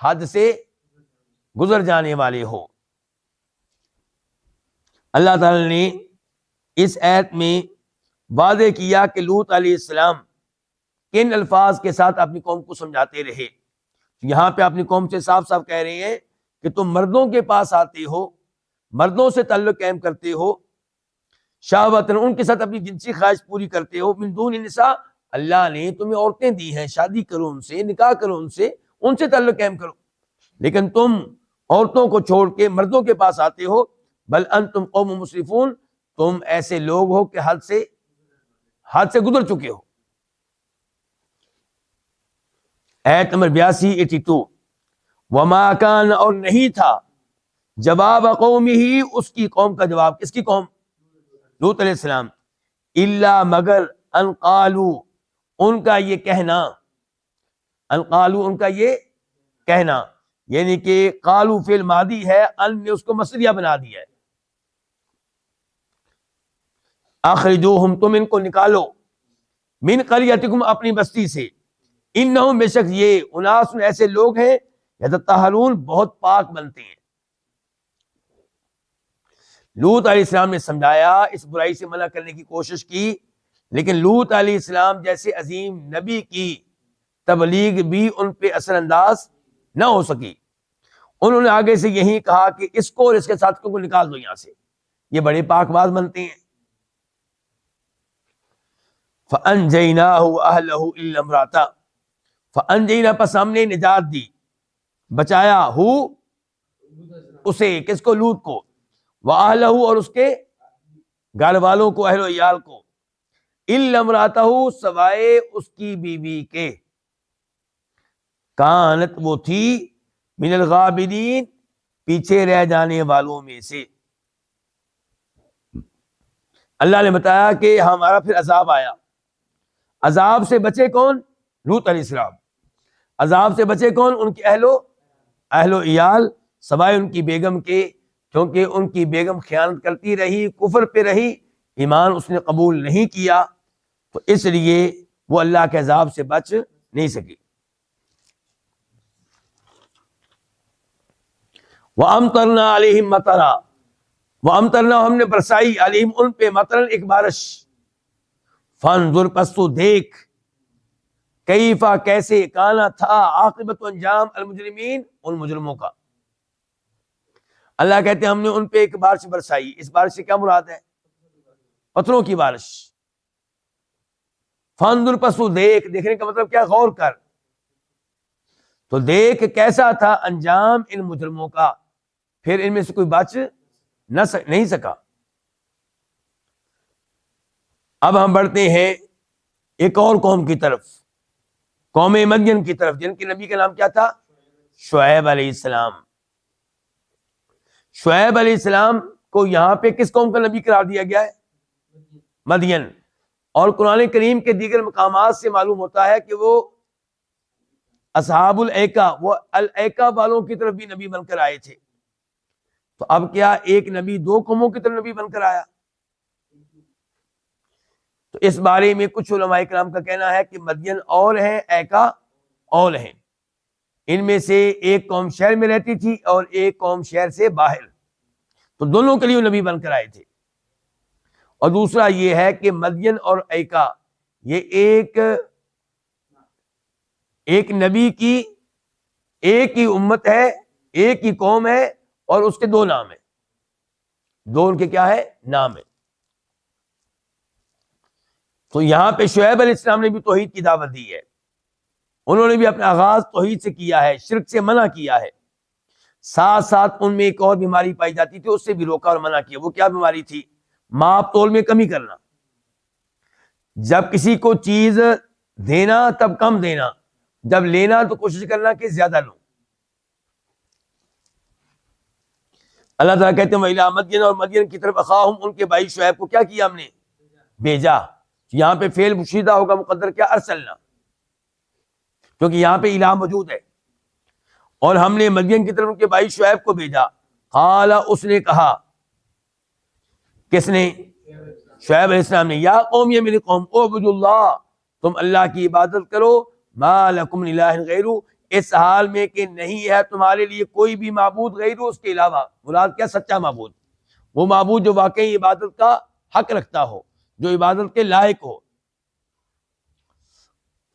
حد سے گزر جانے والے ہو. اللہ تعالی نے اس آیت میں واضح کیا کہ لوط علیہ السلام کن الفاظ کے ساتھ اپنی قوم کو سمجھاتے رہے. یہاں پہ اپنی قوم سے صاف صاف کہہ رہے ہیں کہ تم مردوں کے پاس آتے ہو، مردوں سے تعلق قائم کرتے ہو، شہوتن، ان کے ساتھ اپنی جنسی خواہش پوری کرتے ہو، من دون النساء، اللہ نے تمہیں عورتیں دی ہیں، شادی کرو ان سے، نکاح کرو ان سے تعلق قائم کرو، لیکن تم عورتوں کو چھوڑ کے مردوں کے پاس آتے ہو. بل انتم قوم مسرفون، تم ایسے لوگ ہو کہ حد سے گزر چکے ہو. ایت نمبر 82، 82، وما کان، اور نہیں تھا، جواب قوم ہی، اس کی قوم کا جواب، کس کی قوم؟ لوط علیہ السلام، الا، مگر، ان قالو، ان کا یہ کہنا، ان قالو، ان کا یہ کہنا، یعنی کہ قالو فعل ماضی ہے، ان نے اس کو مصدریہ بنا دیا ہے. اخرجوہم، تم ان کو نکالو، من قریتکم، اپنی بستی سے، انہم، بے شک یہ، اناس، ایسے لوگ ہیں، یتطہرون، بہت پاک بنتے ہیں. لوط علیہ السلام نے سمجھایا، اس برائی سے منع کرنے کی کوشش کی، لیکن لوط علیہ السلام جیسے عظیم نبی کی تبلیغ بھی ان پہ اثر انداز نہ ہو سکی. انہوں نے آگے سے یہی کہا کہ اس کو اور اس کے ساتھیوں کو نکال دو یہاں سے، یہ بڑے پاک باز بنتے ہیں. فَأَنْجَيْنَاهُ وَأَهْلَهُ إِلَّا امْرَأَتَهُ، فَأَنْجَيْنَا، پس ہم نے نجات دی، بچایا، ہو، اسے، کس کو؟ لوط کو، وَأَهْلَهُ، اور اس کے گھر والوں کو، اہل و عیال کو، الا امراتہ سوائے اس کی بیوی کے، کانت وہ تھی من الغابرین پیچھے رہ جانے والوں میں سے۔ اللہ نے بتایا کہ ہمارا پھر عذاب آیا، عذاب سے بچے کون؟ لوط علیہ السلام۔ عذاب سے بچے کون؟ ان کے اہل و عیال، سوائے ان کی بیگم کے، کیونکہ ان کی بیگم خیانت کرتی رہی، کفر پہ رہی، ایمان اس نے قبول نہیں کیا، تو اس لیے وہ اللہ کے عذاب سے بچ نہیں سکی۔ وَأَمْطَرْنَا عَلَيْهِمْ مَطَرًا، وَأَمْطَرْنَا ہم نے برسائی علیہم ان پہ مطرًا ایک بارش، فانظر پس تو دیکھ، کیفا کیسے، کانا تھا، عاقبت انجام المجرمین ان مجرموں کا۔ اللہ کہتے ہیں ہم نے ان پہ ایک بارش برسائی، اس بارش سے کیا مراد ہے؟ پتھروں کی بارش۔ فانظر پس تو دیکھ، دیکھنے کا مطلب کیا؟ غور کر، تو دیکھ کیسا تھا انجام ان مجرموں کا، پھر ان میں سے کوئی بچ نہیں سکا۔ اب ہم بڑھتے ہیں ایک اور قوم کی طرف، قوم مدین کی طرف، جن کے نبی کا نام کیا تھا؟ شعیب علیہ السلام۔ شعیب علیہ السلام کو یہاں پہ کس قوم کا نبی قرار دیا گیا ہے؟ مدین۔ اور قرآن کریم کے دیگر مقامات سے معلوم ہوتا ہے کہ وہ اصحاب الایکا، وہ الایکا والوں کی طرف بھی نبی بن کر آئے تھے۔ تو اب کیا ایک نبی دو قوموں کی طرف نبی بن کر آیا؟ تو اس بارے میں کچھ علماء کرام کا کہنا ہے کہ مدین اور ہیں، ایکا اور ہیں، ان میں سے ایک قوم شہر میں رہتی تھی اور ایک قوم شہر سے باہر، تو دونوں کے لیے نبی بن کر آئے تھے۔ اور دوسرا یہ ہے کہ مدین اور ایکا یہ ایک نبی کی ایک ہی امت ہے، ایک ہی قوم ہے، اور اس کے دو نام ہیں، دو ان کے کیا ہے؟ نام ہے۔ تو یہاں پہ شعیب علیہ السلام نے بھی توحید کی دعوت دی ہے، انہوں نے بھی اپنا آغاز توحید سے کیا ہے، شرک سے منع کیا ہے، ساتھ ساتھ ان میں ایک اور بیماری پائی جاتی تھی، اس سے بھی روکا اور منع کیا۔ وہ کیا بیماری تھی؟ ماپ تول میں کمی کرنا، جب کسی کو چیز دینا تب کم دینا، جب لینا تو کوشش کرنا کہ زیادہ لوں۔ اللہ تعالیٰ کہتے ہیں وَإِلَىٰ مَدْيَنَ، اور مدین کی طرف اخاہم ان کے بھائی شعیب کو کیا کیا ہم نے؟ بھیجا۔ یہاں پہ فعل مشیدہ ہوگا، مقدر کیا؟ ارسلنا، کیونکہ یہاں پہ الہ موجود ہے۔ اور ہم نے مدین کی طرف ان کے بھائی شعیب کو بھیجا، قال اس نے کہا، کس نے؟ شعیب علیہ السلام نے، یا قوم، یہ میری قوم، اعبدوا اللہ، تم اللہ کی عبادت کرو، ما لکم من الہ غیرہ، اس حال میں کہ نہیں ہے تمہارے لیے کوئی بھی معبود غیرہ، اس کے علاوہ۔ مراد کیا؟ سچا معبود، وہ معبود جو واقعی عبادت کا حق رکھتا ہو، جو عبادت کے لائق ہو۔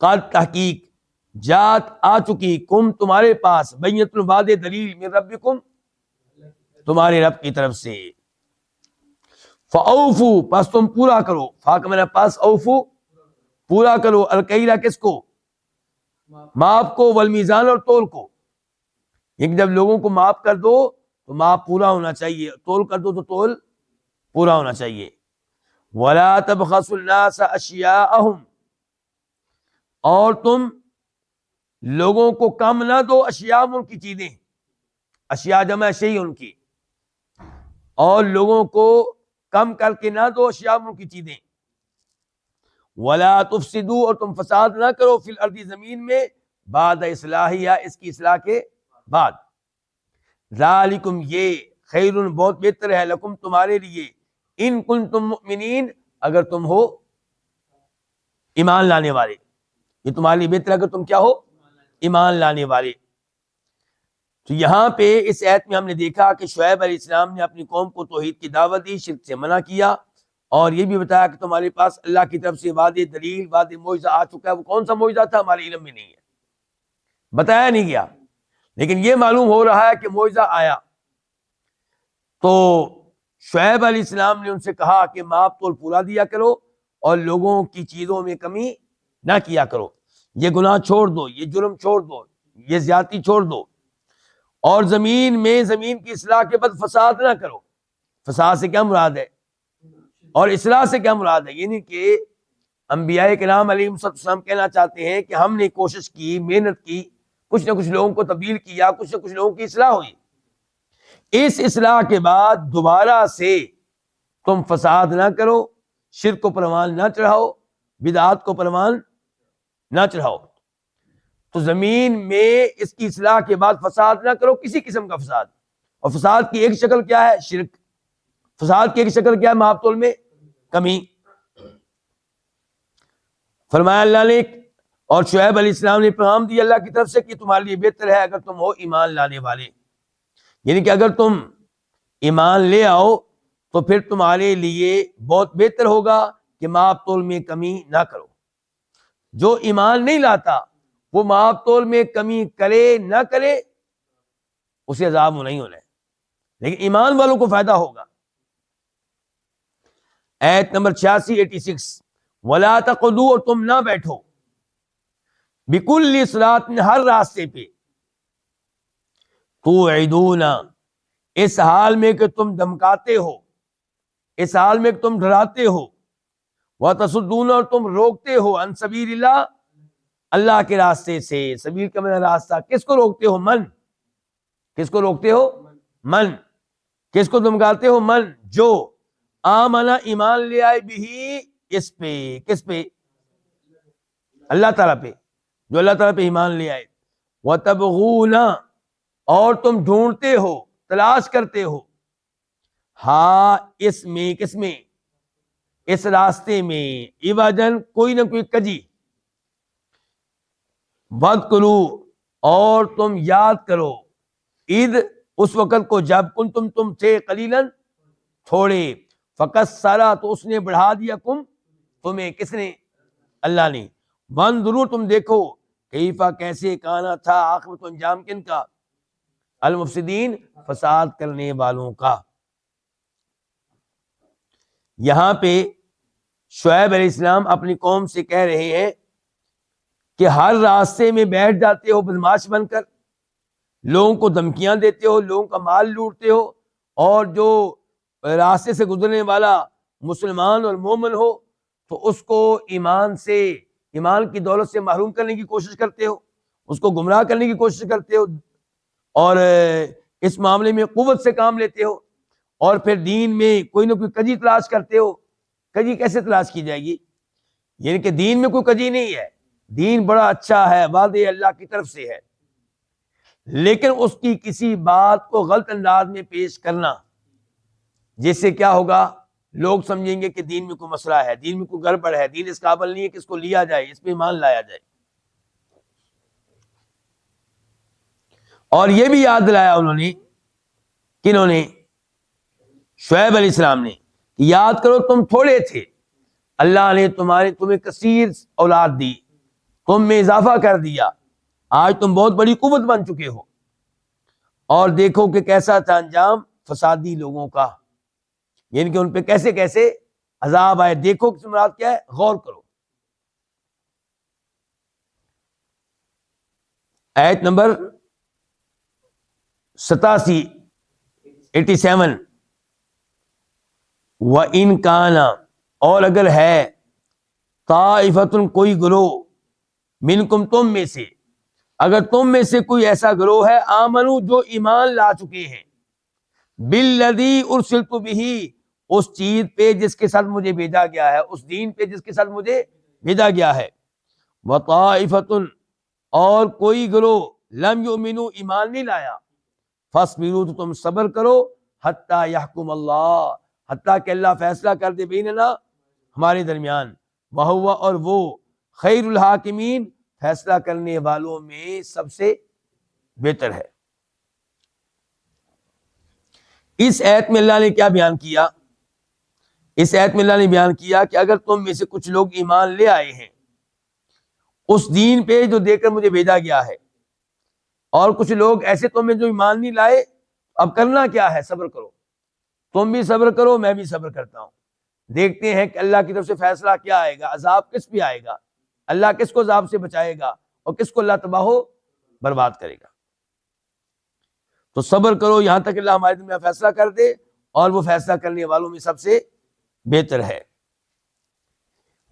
قد تحقیق، جات آ چکی، کم تمہارے پاس، بینۃ واضح دلیل، من ربکم، تمہارے رب کی طرف سے۔ فاوفوا، پس تم پورا کرو، فا کا میرا پاس، اوفو پورا کرو، الکیلا کس کو؟ ماپ کو، والمیزان اور تول کو، ایک جب لوگوں کو معاف کر دو تو معاف پورا ہونا چاہیے، تول کر دو تو تول پورا ہونا چاہیے۔ ولا تبخسوا الناس اشیاءهم، اور تم لوگوں کو کم نہ دو، اشیاء ان کی چیزیں، اشیاء جمع شیء ان کی، اور لوگوں کو کم کر کے نہ دو اشیاء ان کی چیزیں۔ ولا تفسدوا، اور تم فساد نہ کرو، فی الارض زمین میں، بعد اصلاحها اس کی اصلاح کے بعد۔ ذالکم یہ، خیر بہت بہتر ہے، لکم تمہارے لیے، ان کنتم مؤمنین اگر تم ہو ایمان لانے والے، یہ تمہارے لیے بہتر ہے اگر تم کیا ہو؟ ایمان لانے والے۔ تو یہاں پہ اس آیت میں ہم نے دیکھا کہ شعیب علیہ السلام نے اپنی قوم کو توحید کی دعوت دی، شرک سے منع کیا، اور یہ بھی بتایا کہ تمہارے پاس اللہ کی طرف سے واضح دلیل، واضح معجزہ آ چکا ہے۔ وہ کون سا معجزہ تھا؟ ہمارے علم میں نہیں ہے، بتایا نہیں گیا، لیکن یہ معلوم ہو رہا ہے کہ معجزہ آیا۔ تو شعیب علیہ السلام نے ان سے کہا کہ ماپ تول پورا دیا کرو، اور لوگوں کی چیزوں میں کمی نہ کیا کرو، یہ گناہ چھوڑ دو، یہ جرم چھوڑ دو، یہ زیادتی چھوڑ دو، اور زمین میں زمین کی اصلاح کے بعد فساد نہ کرو۔ فساد سے کیا مراد ہے؟ اور اصلاح سے کیا مراد ہے؟ یعنی کہ انبیاء کرام علیہ السلام کہنا چاہتے ہیں کہ ہم نے کوشش کی، محنت کی، کچھ نہ کچھ لوگوں کو تبدیل کیا، کچھ نہ کچھ لوگوں کی اصلاح ہوئی، اس اصلاح کے بعد دوبارہ سے تم فساد نہ کرو، شرک کو پروان نہ چڑھاؤ، بدعات کو پروان نہ چڑھاؤ۔ تو زمین میں اس کی اصلاح کے بعد فساد نہ کرو، کسی قسم کا فساد۔ اور فساد کی ایک شکل کیا ہے؟ شرک۔ فساد کی ایک شکل کیا ہے؟ ماپ تول میں کمی۔ فرمایا اللہ نے، اور شعیب علیہ السلام نے پیغام دیا اللہ کی طرف سے کہ تمہارے لیے بہتر ہے اگر تم ہو ایمان لانے والے، یعنی کہ اگر تم ایمان لے آؤ تو پھر تمہارے لیے بہت بہتر ہوگا کہ ماپ تول میں کمی نہ کرو۔ جو ایمان نہیں لاتا وہ ماپ تول میں کمی کرے نہ کرے اسے عذاب نہیں ہونا ہے، لیکن ایمان والوں کو فائدہ ہوگا۔ ایت نمبر 86 وَلَا تَقْعُدُوا، اور تم نہ بیٹھو، بِكُلِّ صِرَاطٍ، ہر راستے پہ، تُوعِدُونَ، اس حال میں کہ تم دھمکاتے ہو، اس حال میں کہ تم ڈراتے ہو، وَتَصُدُّونَ، اور تم روکتے ہو، عن سبیل اللہ، اللہ کے راستے سے۔ سبیل کا مطلب راستہ، کس کو روکتے ہو؟ من۔ کس کو روکتے ہو؟ من۔ کس کو دھمکاتے ہو؟ من، جو آمنا، ایمان لے آئے، بھی، اس پہ، کس پہ؟ اللہ تعالیٰ پہ، جو اللہ تعالیٰ پہ ایمان لے آئے۔ وَتَبْغُونَ، اور تم ڈھونڈتے ہو، تلاش کرتے ہو، ہاں اس میں، کس میں؟ اس راستے میں، عوجن، کوئی نہ کوئی کجی۔ وَاذْكُرُوا، اور تم یاد کرو، اذ، اس وقت کو جب تم تھے قلیلاً، تھوڑے، فکثر، تو اس نے بڑھا دیا، تمہیں، کس نے؟ اللہ نے۔ وانظروا، تم دیکھو، کیفا، کیسے، کانا، تھا، عاقبت، انجام کن کا؟ المفسدین، فساد کرنے والوں کا۔ یہاں پہ شعیب علیہ السلام اپنی قوم سے کہہ رہے ہیں کہ ہر راستے میں بیٹھ جاتے ہو بدماش بن کر، لوگوں کو دھمکیاں دیتے ہو، لوگوں کا مال لوٹتے ہو، اور جو راستے سے گزرنے والا مسلمان اور مومن ہو تو اس کو ایمان کی دولت سے محروم کرنے کی کوشش کرتے ہو، اس کو گمراہ کرنے کی کوشش کرتے ہو، اور اس معاملے میں قوت سے کام لیتے ہو، اور پھر دین میں کوئی نہ کوئی کجی تلاش کرتے ہو۔ کجی کیسے تلاش کی جائے گی؟ یعنی کہ دین میں کوئی کجی نہیں ہے، دین بڑا اچھا ہے، وعدے اللہ کی طرف سے ہے، لیکن اس کی کسی بات کو غلط انداز میں پیش کرنا، جس سے کیا ہوگا؟ لوگ سمجھیں گے کہ دین میں کوئی مسئلہ ہے، دین میں کوئی گڑبڑ ہے، دین اس قابل نہیں ہے کہ اس کو لیا جائے، اس پہ ایمان لایا جائے۔ اور یہ بھی یاد دلایا انہوں نے، کنہوں نے؟ شعیب علیہ السلام نے، یاد کرو تم تھوڑے تھے، اللہ نے تمہیں کثیر اولاد دی، تم میں اضافہ کر دیا، آج تم بہت بڑی قوت بن چکے ہو، اور دیکھو کہ کیسا تھا انجام فسادی لوگوں کا، یعنی کہ ان پہ کیسے کیسے عذاب آئے۔ دیکھو کہ مراد کیا ہے؟ غور کرو۔ آیت نمبر 87 وَإِن كَانَ، اور اگر ہے، طائفتٌ، کوئی گروہ، منکم، تم میں سے، اگر تم میں سے کوئی ایسا گروہ ہے، آمنو، جو ایمان لا چکے ہیں، بالذی ارسلت بہ، اس چیز پہ جس کے ساتھ مجھے بھیجا گیا ہے، اس دین پہ جس کے ساتھ مجھے بھیجا گیا ہے، وطائفتٌ، اور کوئی گروہ، لم یؤمنوا، ایمان نہیں لایا، فاصبروا، تو تم صبر کرو، حتی یحکم اللہ، حتیٰ کہ اللہ فیصلہ کر دے، بیننا، ہمارے درمیان، وہو، اور وہ، خیر الحاکمین، فیصلہ کرنے والوں میں سب سے بہتر ہے۔ اس ایت میں اللہ نے کیا بیان کیا؟ اس ایت میں اللہ نے بیان کیا کہ اگر تم میں سے کچھ لوگ ایمان لے آئے ہیں اس دین پہ جو دے کر مجھے بھیجا گیا ہے، اور کچھ لوگ ایسے تم میں جو ایمان نہیں لائے، اب کرنا کیا ہے؟ صبر کرو، تم بھی صبر کرو، میں بھی صبر کرتا ہوں، دیکھتے ہیں کہ اللہ کی طرف سے فیصلہ کیا آئے گا، عذاب کس پہ آئے گا، اللہ کس کو عذاب سے بچائے گا، اور کس کو اللہ تباہ و برباد کرے گا۔ تو صبر کرو یہاں تک اللہ ہمارے دل میں فیصلہ کر دے، اور وہ فیصلہ کرنے والوں میں سب سے بہتر ہے۔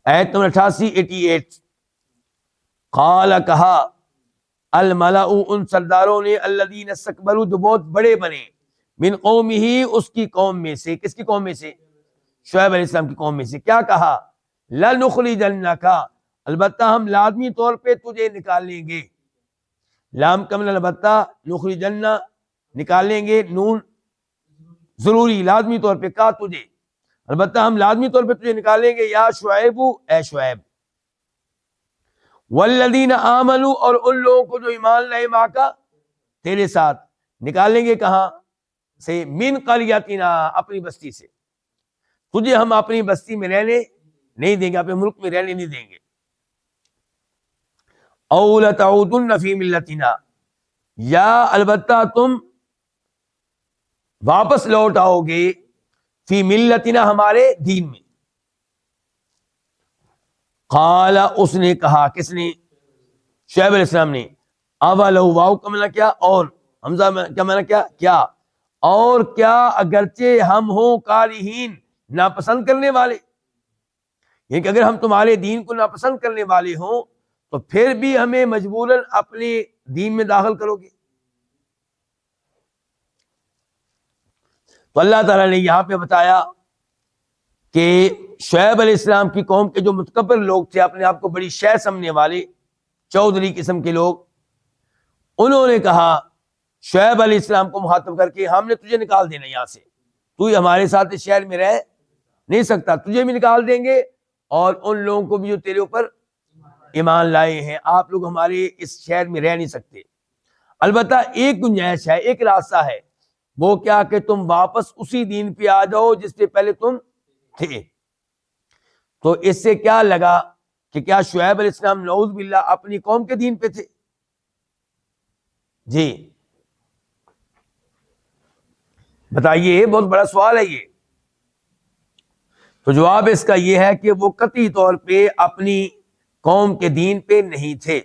آیت نمبر 88 قال کہا الملأ ان سرداروں نے الذین استکبروا جو بہت بڑے بنے من قومہ اس کی قوم میں سے. کس کی قوم میں سے؟ شعیب علیہ السلام کی قوم میں سے. کیا کہا؟ لنخرجنک البتہ ہم لازمی طور پہ تجھے نکالیں گے. لام کمل البتہ نخرجن نکالیں گے نون ضروری لازمی طور پہ کا تجھے البتہ ہم لازمی طور پہ تجھے نکالیں گے یا شعیب اے شعیب. والذین آمنوا اور ان لوگوں کو جو ایمان لائے ماکا تیرے ساتھ نکالیں گے کہاں سے؟ من قریتنا اپنی بستی سے. تجھے ہم اپنی بستی میں رہنے نہیں دیں گے, اپنے ملک میں رہنے نہیں دیں گے. او لتعودن فی ملتنا یا البتہ تم واپس لوٹ آؤ گے فی ملتنا ہمارے دین میں. قال اس نے کہا, کس نے؟ شعیب علیہ السلام نے. اولو واو کا معنی کیا؟ اور حمزہ کا معنی کیا؟ کیا. اور کیا اگرچہ ہم ہوں کارہین ناپسند کرنے والے, یعنی کہ اگر ہم تمہارے دین کو ناپسند کرنے والے ہوں تو پھر بھی ہمیں مجبوراً اپنے دین میں داخل کرو گے. تو اللہ تعالیٰ نے یہاں پہ بتایا کہ شعیب علیہ السلام کی قوم کے جو متکبر لوگ تھے, اپنے آپ کو بڑی شے سمجھنے والے چودھری قسم کے لوگ, انہوں نے کہا شعیب علیہ السلام کو مخاطب کر کے ہم نے تجھے نکال دینا یہاں سے, تو ہمارے ساتھ اس شہر میں رہ نہیں سکتا, تجھے بھی نکال دیں گے اور ان لوگوں کو بھی جو تیرے اوپر ایمان لائے ہیں, آپ لوگ ہمارے اس شہر میں رہ نہیں سکتے. البتہ ایک گنجائش ہے, ایک راستہ ہے, وہ کیا کہ تم واپس اسی دین پہ آ جاؤ جس پہ پہلے تم تھے. تو اس سے کیا لگا کہ کیا شعیب علیہ السلام نعوذ باللہ اپنی قوم کے دین پہ تھے؟ جی بتائیے, بہت بڑا سوال ہے یہ. تو جواب اس کا یہ ہے کہ وہ قطعی طور پہ اپنی قوم کے دین پہ نہیں تھے,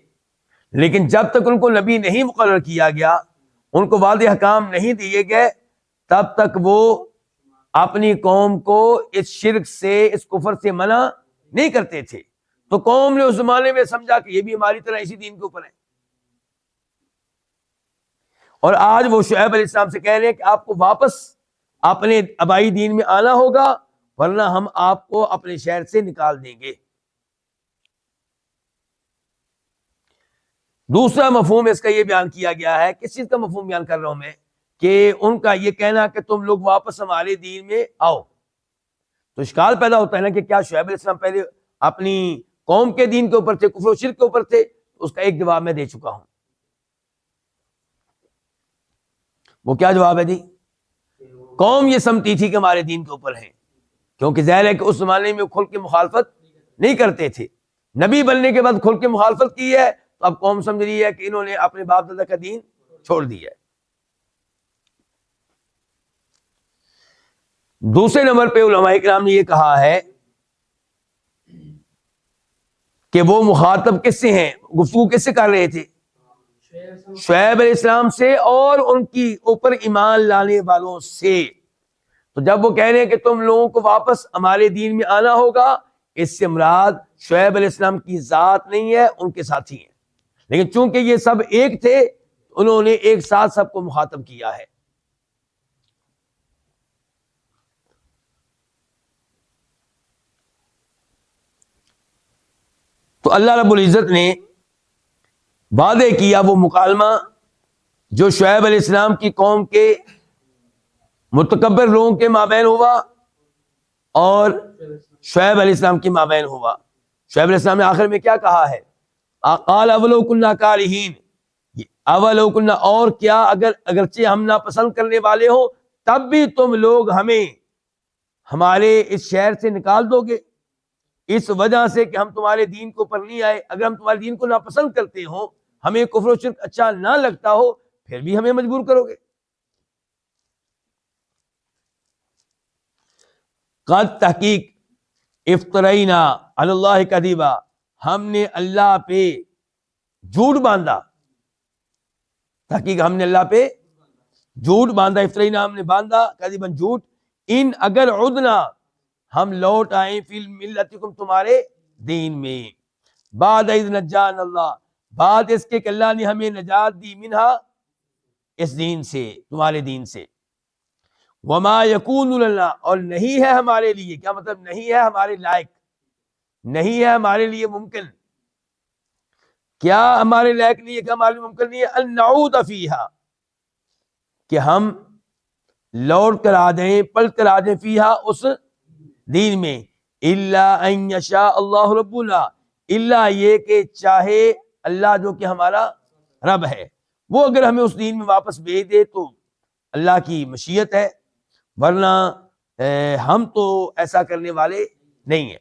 لیکن جب تک ان کو نبی نہیں مقرر کیا گیا, ان کو واضح احکام نہیں دیے گئے, تب تک وہ اپنی قوم کو اس شرک سے, اس کفر سے منع نہیں کرتے تھے. تو قوم نے اس زمانے میں سمجھا کہ یہ بھی ہماری طرح اسی دین کے اوپر ہے, اور آج وہ شعیب علیہ السلام سے کہہ رہے ہیں کہ آپ کو واپس اپنے آبائی دین میں آنا ہوگا ورنہ ہم آپ کو اپنے شہر سے نکال دیں گے. دوسرا مفہوم اس کا یہ بیان کیا گیا ہے, کس چیز کا مفہوم بیان کر رہا ہوں میں, کہ ان کا یہ کہنا کہ تم لوگ واپس ہمارے دین میں آؤ. تو اشکال پیدا ہوتا ہے نا کہ کیا شعیب علیہ السلام پہلے اپنی قوم کے دین کے اوپر تھے, کفر و شرک کے اوپر تھے؟ اس کا ایک جواب میں دے چکا ہوں. وہ کیا جواب ہے جی؟ قوم یہ سمجھتی تھی کہ ہمارے دین کے اوپر ہیں, کیونکہ ظاہر ہے کہ اس زمانے میں کھل کے مخالفت نہیں کرتے تھے. نبی بننے کے بعد کھل کے مخالفت کی ہے, تو اب قوم سمجھ رہی ہے کہ انہوں نے اپنے باپ دادا کا دین چھوڑ دیا ہے. دوسرے نمبر پہ علماء کرام نے یہ کہا ہے کہ وہ مخاطب کس سے ہیں, گفتگو کس سے کر رہے تھے؟ شعیب علیہ السلام سے اور ان کی اوپر ایمان لانے والوں سے. تو جب وہ کہہ رہے ہیں کہ تم لوگوں کو واپس ہمارے دین میں آنا ہوگا, اس سے مراد شعیب علیہ السلام کی ذات نہیں ہے, ان کے ساتھی ہیں. لیکن چونکہ یہ سب ایک تھے, انہوں نے ایک ساتھ سب کو مخاطب کیا ہے. تو اللہ رب العزت نے وعدے کیا وہ مکالمہ جو شعیب علیہ السلام کی قوم کے متکبر لوگوں کے مابین ہوا اور شعیب علیہ السلام کی مابین ہوا. شعیب علیہ السلام نے آخر میں کیا کہا ہے؟ قال اولو کنا کارہین, اولو کنا, اور کیا اگرچہ ہم ناپسند کرنے والے ہوں تب بھی تم لوگ ہمیں ہمارے اس شہر سے نکال دو گے, اس وجہ سے کہ ہم تمہارے دین کو پر نہیں آئے. اگر ہم تمہارے دین کو ناپسند کرتے ہوں, ہمیں کفر و شرک اچھا نہ لگتا ہو, پھر بھی ہمیں مجبور کرو گے. قد تحقیق افترینا علی اللہ کذبا, ہم نے اللہ پہ جھوٹ باندھا. تحقیق ہم نے اللہ پہ جھوٹ باندھا, افترینا ہم نے باندھا, کذبا جھوٹ, ان اگر عدنا ہم لوٹ آئیں فی ملتکم تمہارے دین میں، بعد اذ نجانا اللہ، بعد اس کے کہ اللہ نے ہمیں نجات دی، منہا اس دین سے، تمہارے دین سے، وما یکون لنا، اور نہیں ہے ہمارے لیے، کیا مطلب نہیں ہے ہمارے لائق، نہیں ہے ہمارے لیے ممکن، کیا ہمارے لائق نہیں ہے، کیا ہمارے لیے ممکن نہیں ہے، ان نعود فیہا، کہ ہم لوٹ کر آ جائیں، پلٹ کر آ جائیں، فیہا اس دین میں، الا ان یشاء اللہ ربنا، الا یہ کہ چاہے اللہ جو کہ ہمارا رب ہے، وہ اگر ہمیں اس دین میں واپس بھیج دے تو اللہ کی مشیت ہے، ورنہ ہم تو ایسا کرنے والے نہیں ہیں۔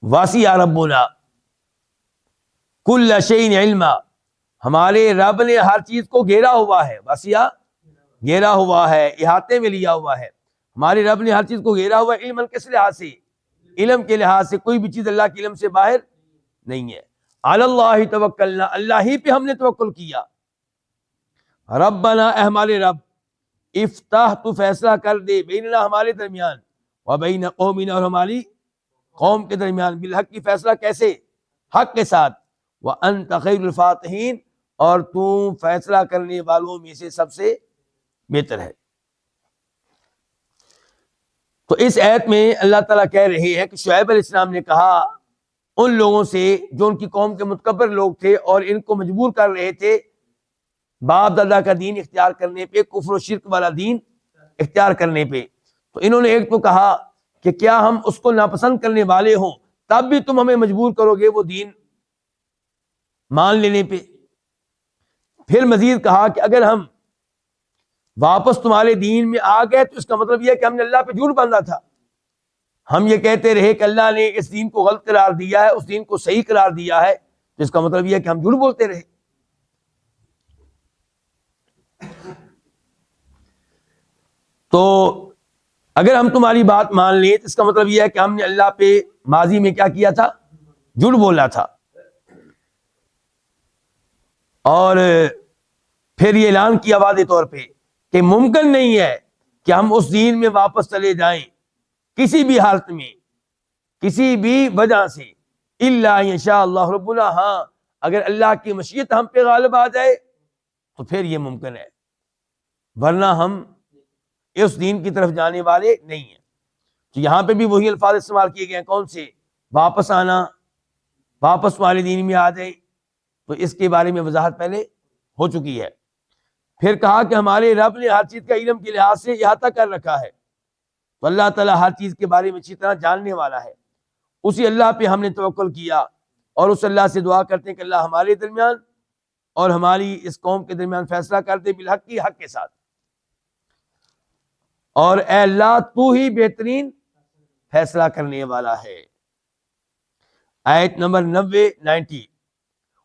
واسع ربنا کل شیء علما، ہمارے رب نے ہر چیز کو گھیرا ہوا ہے، واسع گھیرا ہوا ہے، احاطے میں لیا ہوا ہے، ہمارے رب نے ہر چیز کو گھیرا ہوا ہے، علم کس لحاظ سے، علم کے لحاظ سے، کوئی بھی چیز اللہ کے علم سے باہر نہیں ہے۔ علی اللہ توکلنا، اللہ ہی پہ ہم نے توکل کیا۔ ربنا، اے ہمارے رب، افتح، تو فیصلہ کر دے، بیننا، ہمارے درمیان، وبین قومنا، اور ہماری قوم کے درمیان، بالحق، کی فیصلہ کیسے، حق کے ساتھ، وانت خیر الفاتحین، اور تو فیصلہ کرنے والوں میں سے سب سے بہتر ہے۔ تو اس آیت میں اللہ تعالیٰ کہہ رہے ہیں کہ شعیب علیہ السلام نے کہا ان لوگوں سے جو ان کی قوم کے متکبر لوگ تھے اور ان کو مجبور کر رہے تھے باپ دادا کا دین اختیار کرنے پہ، کفر و شرک والا دین اختیار کرنے پہ، تو انہوں نے ایک تو کہا کہ کیا ہم اس کو ناپسند کرنے والے ہوں تب بھی تم ہمیں مجبور کرو گے وہ دین مان لینے پہ؟ پھر مزید کہا کہ اگر ہم واپس تمہارے دین میں آ گئے تو اس کا مطلب یہ ہے کہ ہم نے اللہ پہ جھوٹ باندھا تھا، ہم یہ کہتے رہے کہ اللہ نے اس دین کو غلط قرار دیا ہے، اس دین کو صحیح قرار دیا ہے، تو اس کا مطلب یہ ہے کہ ہم جھوٹ بولتے رہے۔ تو اگر ہم تمہاری بات مان لیں تو اس کا مطلب یہ ہے کہ ہم نے اللہ پہ ماضی میں کیا کیا تھا، جھوٹ بولا تھا، اور پھر یہ اعلان کیا واضح طور پہ کہ ممکن نہیں ہے کہ ہم اس دین میں واپس چلے جائیں کسی بھی حالت میں، کسی بھی وجہ سے، الا یشاء اللہ ربنا، ہاں اگر اللہ کی مشیت ہم پہ غالب آ جائے تو پھر یہ ممکن ہے، ورنہ ہم اس دین کی طرف جانے والے نہیں ہیں۔ تو یہاں پہ بھی وہی الفاظ استعمال کیے گئے ہیں، کون سے، واپس آنا، واپس والے دین میں آ جائیں، تو اس کے بارے میں وضاحت پہلے ہو چکی ہے۔ پھر کہا کہ ہمارے رب نے ہر چیز کا علم کے لحاظ سے احاطہ کر رکھا ہے، تو اللہ تعالیٰ ہر چیز کے بارے میں اچھی طرح جاننے والا ہے، اسی اللہ پہ ہم نے توکل کیا، اور اس اللہ سے دعا کرتے ہیں کہ اللہ ہمارے درمیان اور ہماری اس قوم کے درمیان فیصلہ کر دے، بالحق، کی حق کے ساتھ، اور اے اللہ تو ہی بہترین فیصلہ کرنے والا ہے۔ آیت نمبر 90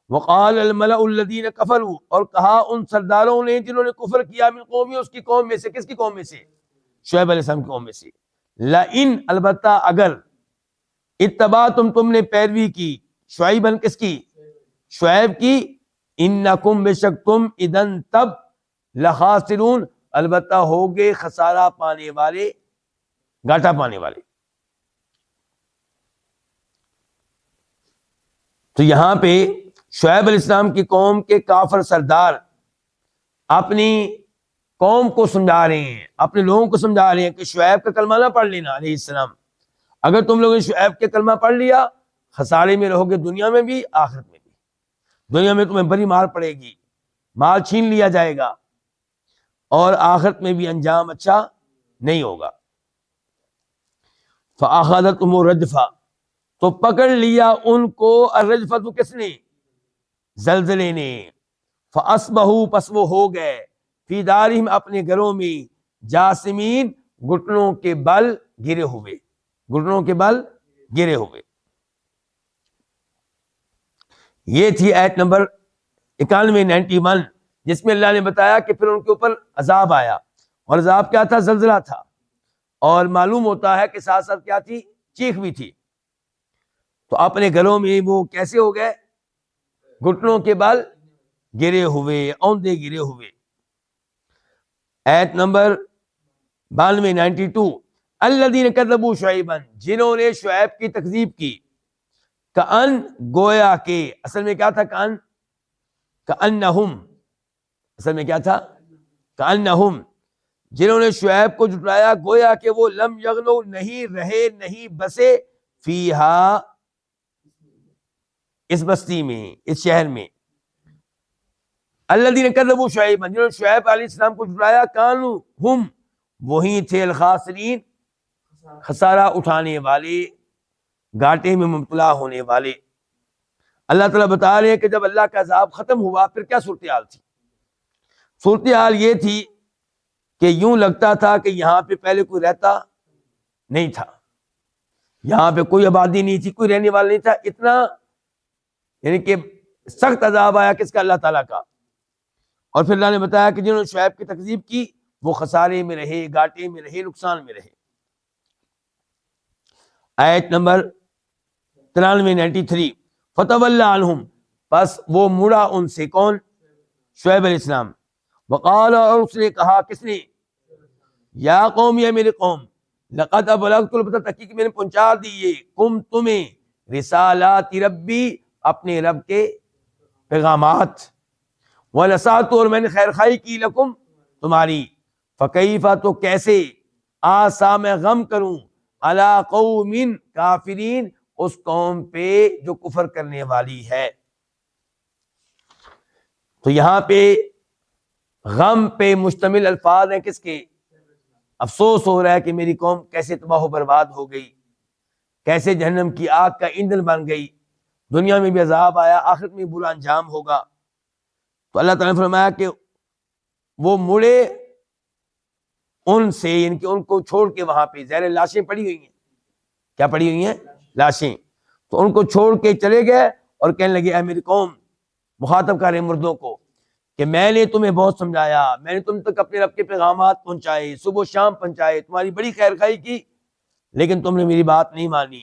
وقال الملأ الذین کفروا، اور کہا ان سرداروں نے جنہوں نے کفر کیا، من قومی، اس کی قوم میں سے، کس کی قوم میں سے، شعیب علیہ السلام کی قوم میں سے، لئن، البتہ اگر، اتبعتم، تم نے پیروی کی، شعیباً، کس کی، شعیب کی، انکم، بے شک تم، اذن، تب، لخاسرون، البتہ ہوگے خسارہ پانے والے، گھاٹا پانے والے۔ تو یہاں پہ شعیب علیہ السلام کی قوم کے کافر سردار اپنی قوم کو سمجھا رہے ہیں، اپنے لوگوں کو سمجھا رہے ہیں کہ شعیب کا کلمہ نہ پڑھ لینا علیہ السلام، اگر تم لوگوں نے شعیب کے کلمہ پڑھ لیا خسارے میں رہو گے، دنیا میں بھی آخرت میں بھی، دنیا میں تمہیں بڑی مار پڑے گی، مال چھین لیا جائے گا، اور آخرت میں بھی انجام اچھا نہیں ہوگا۔ فَأَخَذَتْهُمُ الرَّجْفَةُ، تو پکڑ لیا ان کو، الرجفۃ، کس نے، زلزلے نے، فَأَصْبَحُوا، پس وہ ہو گئے، فی دارہم، اپنے گھروں میں، جاسمین، گھٹنوں کے بل گرے ہوئے، گھٹنوں کے بل گرے ہوئے۔ یہ تھی آیت نمبر 91 جس میں اللہ نے بتایا کہ پھر ان کے اوپر عذاب آیا، اور عذاب کیا تھا، زلزلہ تھا، اور معلوم ہوتا ہے کہ ساتھ ساتھ کیا تھی، چیخ بھی تھی۔ تو اپنے گھروں میں وہ کیسے ہو گئے، گھٹنوں کے بل گرے ہوئے، اوندے گرے ہوئے۔ آیت نمبر 92 الذین کذبوا شعیبا، جنہوں نے شعیب کی تکذیب کی، کأن گویا کہ، اصل میں کیا تھا کأن، کأنہم، اصل میں کیا تھا کأنہم، جنہوں نے شعیب کو جھٹلایا گویا کہ وہ لم یغنوا، نہیں رہے، نہیں بسے، فیہا، اس بستی میں، اس شہر میں، الذین کذبوا شعیبا، جنہوں نے شعیب علیہ السلام کو جھٹلایا، کانوا، ہم، وہی تھے، الخاسرین، خسارہ اٹھانے والے، گھاٹے میں مبتلا ہونے والے۔ اللہ تعالیٰ بتا رہے ہیں کہ جب اللہ کا عذاب ختم ہوا پھر کیا صورتحال تھی؟ صورتحال یہ تھی کہ یوں لگتا تھا کہ یہاں پہ پہلے کوئی رہتا نہیں تھا، یہاں پہ کوئی آبادی نہیں تھی، کوئی رہنے والا نہیں تھا، اتنا یعنی کہ سخت عذاب آیا کس کا؟ اللہ تعالیٰ کا۔ اور پھر اللہ نے بتایا کہ جنہوں نے شعیب کی تکذیب کی وہ خسارے میں رہے، گھاٹے میں رہے، نقصان میں رہے۔ آیت نمبر 93 فتولی عنہم، پس وہ مڑا ان سے، کون؟ شعیب علیہ السلام، وقال، اور اس نے کہا، کس نے؟ یا قوم، یا میرے قوم، لقد ابلغت، البتہ تحقیق میں نے پہنچا دیے، تمہیں، رسالات ربی، اپنے رب کے پیغامات، ونصحت، اور میں نے خیر خواہی کی، لکم، تمہاری، فکیف، تو کیسے، آسا، میں غم کروں، علی قوم کافرین، اس قوم پہ جو کفر کرنے والی ہے۔ تو یہاں پہ غم پہ مشتمل الفاظ ہیں، کس کے؟ افسوس ہو رہا ہے کہ میری قوم کیسے تباہ و برباد ہو گئی، کیسے جہنم کی آگ کا ایندھن بن گئی، دنیا میں بھی عذاب آیا، آخرت میں برا انجام ہوگا۔ تو اللہ تعالیٰ نے فرمایا کہ وہ مڑے ان سے، یعنی کہ ان کو چھوڑ کے، وہاں پہ ظاہر لاشیں پڑی ہوئی ہیں، کیا پڑی ہوئی ہیں؟ لاشیں، تو ان کو چھوڑ کے چلے گئے اور کہنے لگے، اے میری قوم، مخاطب کر رہے مردوں کو، کہ میں نے تمہیں بہت سمجھایا، میں نے تم تک اپنے رب کے پیغامات پہنچائے، صبح و شام پہنچائے، تمہاری بڑی خیر خواہی کی، لیکن تم نے میری بات نہیں مانی،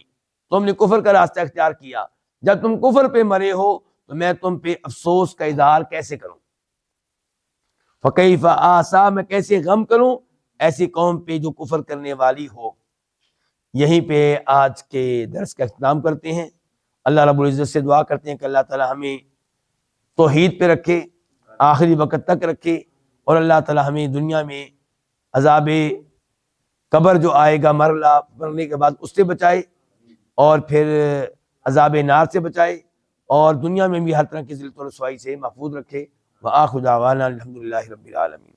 تم نے کفر کا راستہ اختیار کیا۔ جب تم کفر پہ مرے ہو تو میں تم پہ افسوس کا اظہار کیسے کروں؟ فکیف آسا، میں کیسے غم کروں ایسی قوم پہ جو کفر کرنے والی ہو۔ یہیں پہ آج کے درس کا اختتام کرتے ہیں۔ اللہ رب العزت سے دعا کرتے ہیں کہ اللہ تعالی ہمیں توحید پہ رکھے، آخری وقت تک رکھے، اور اللہ تعالی ہمیں دنیا میں عذاب قبر جو آئے گا، مرنے کے بعد، اس سے بچائے، اور پھر عذاب نار سے بچائے، اور دنیا میں بھی ہر طرح کی ذلت و رسوائی سے محفوظ رکھے۔ وآخر دعوانا الحمدللہ رب العالمین۔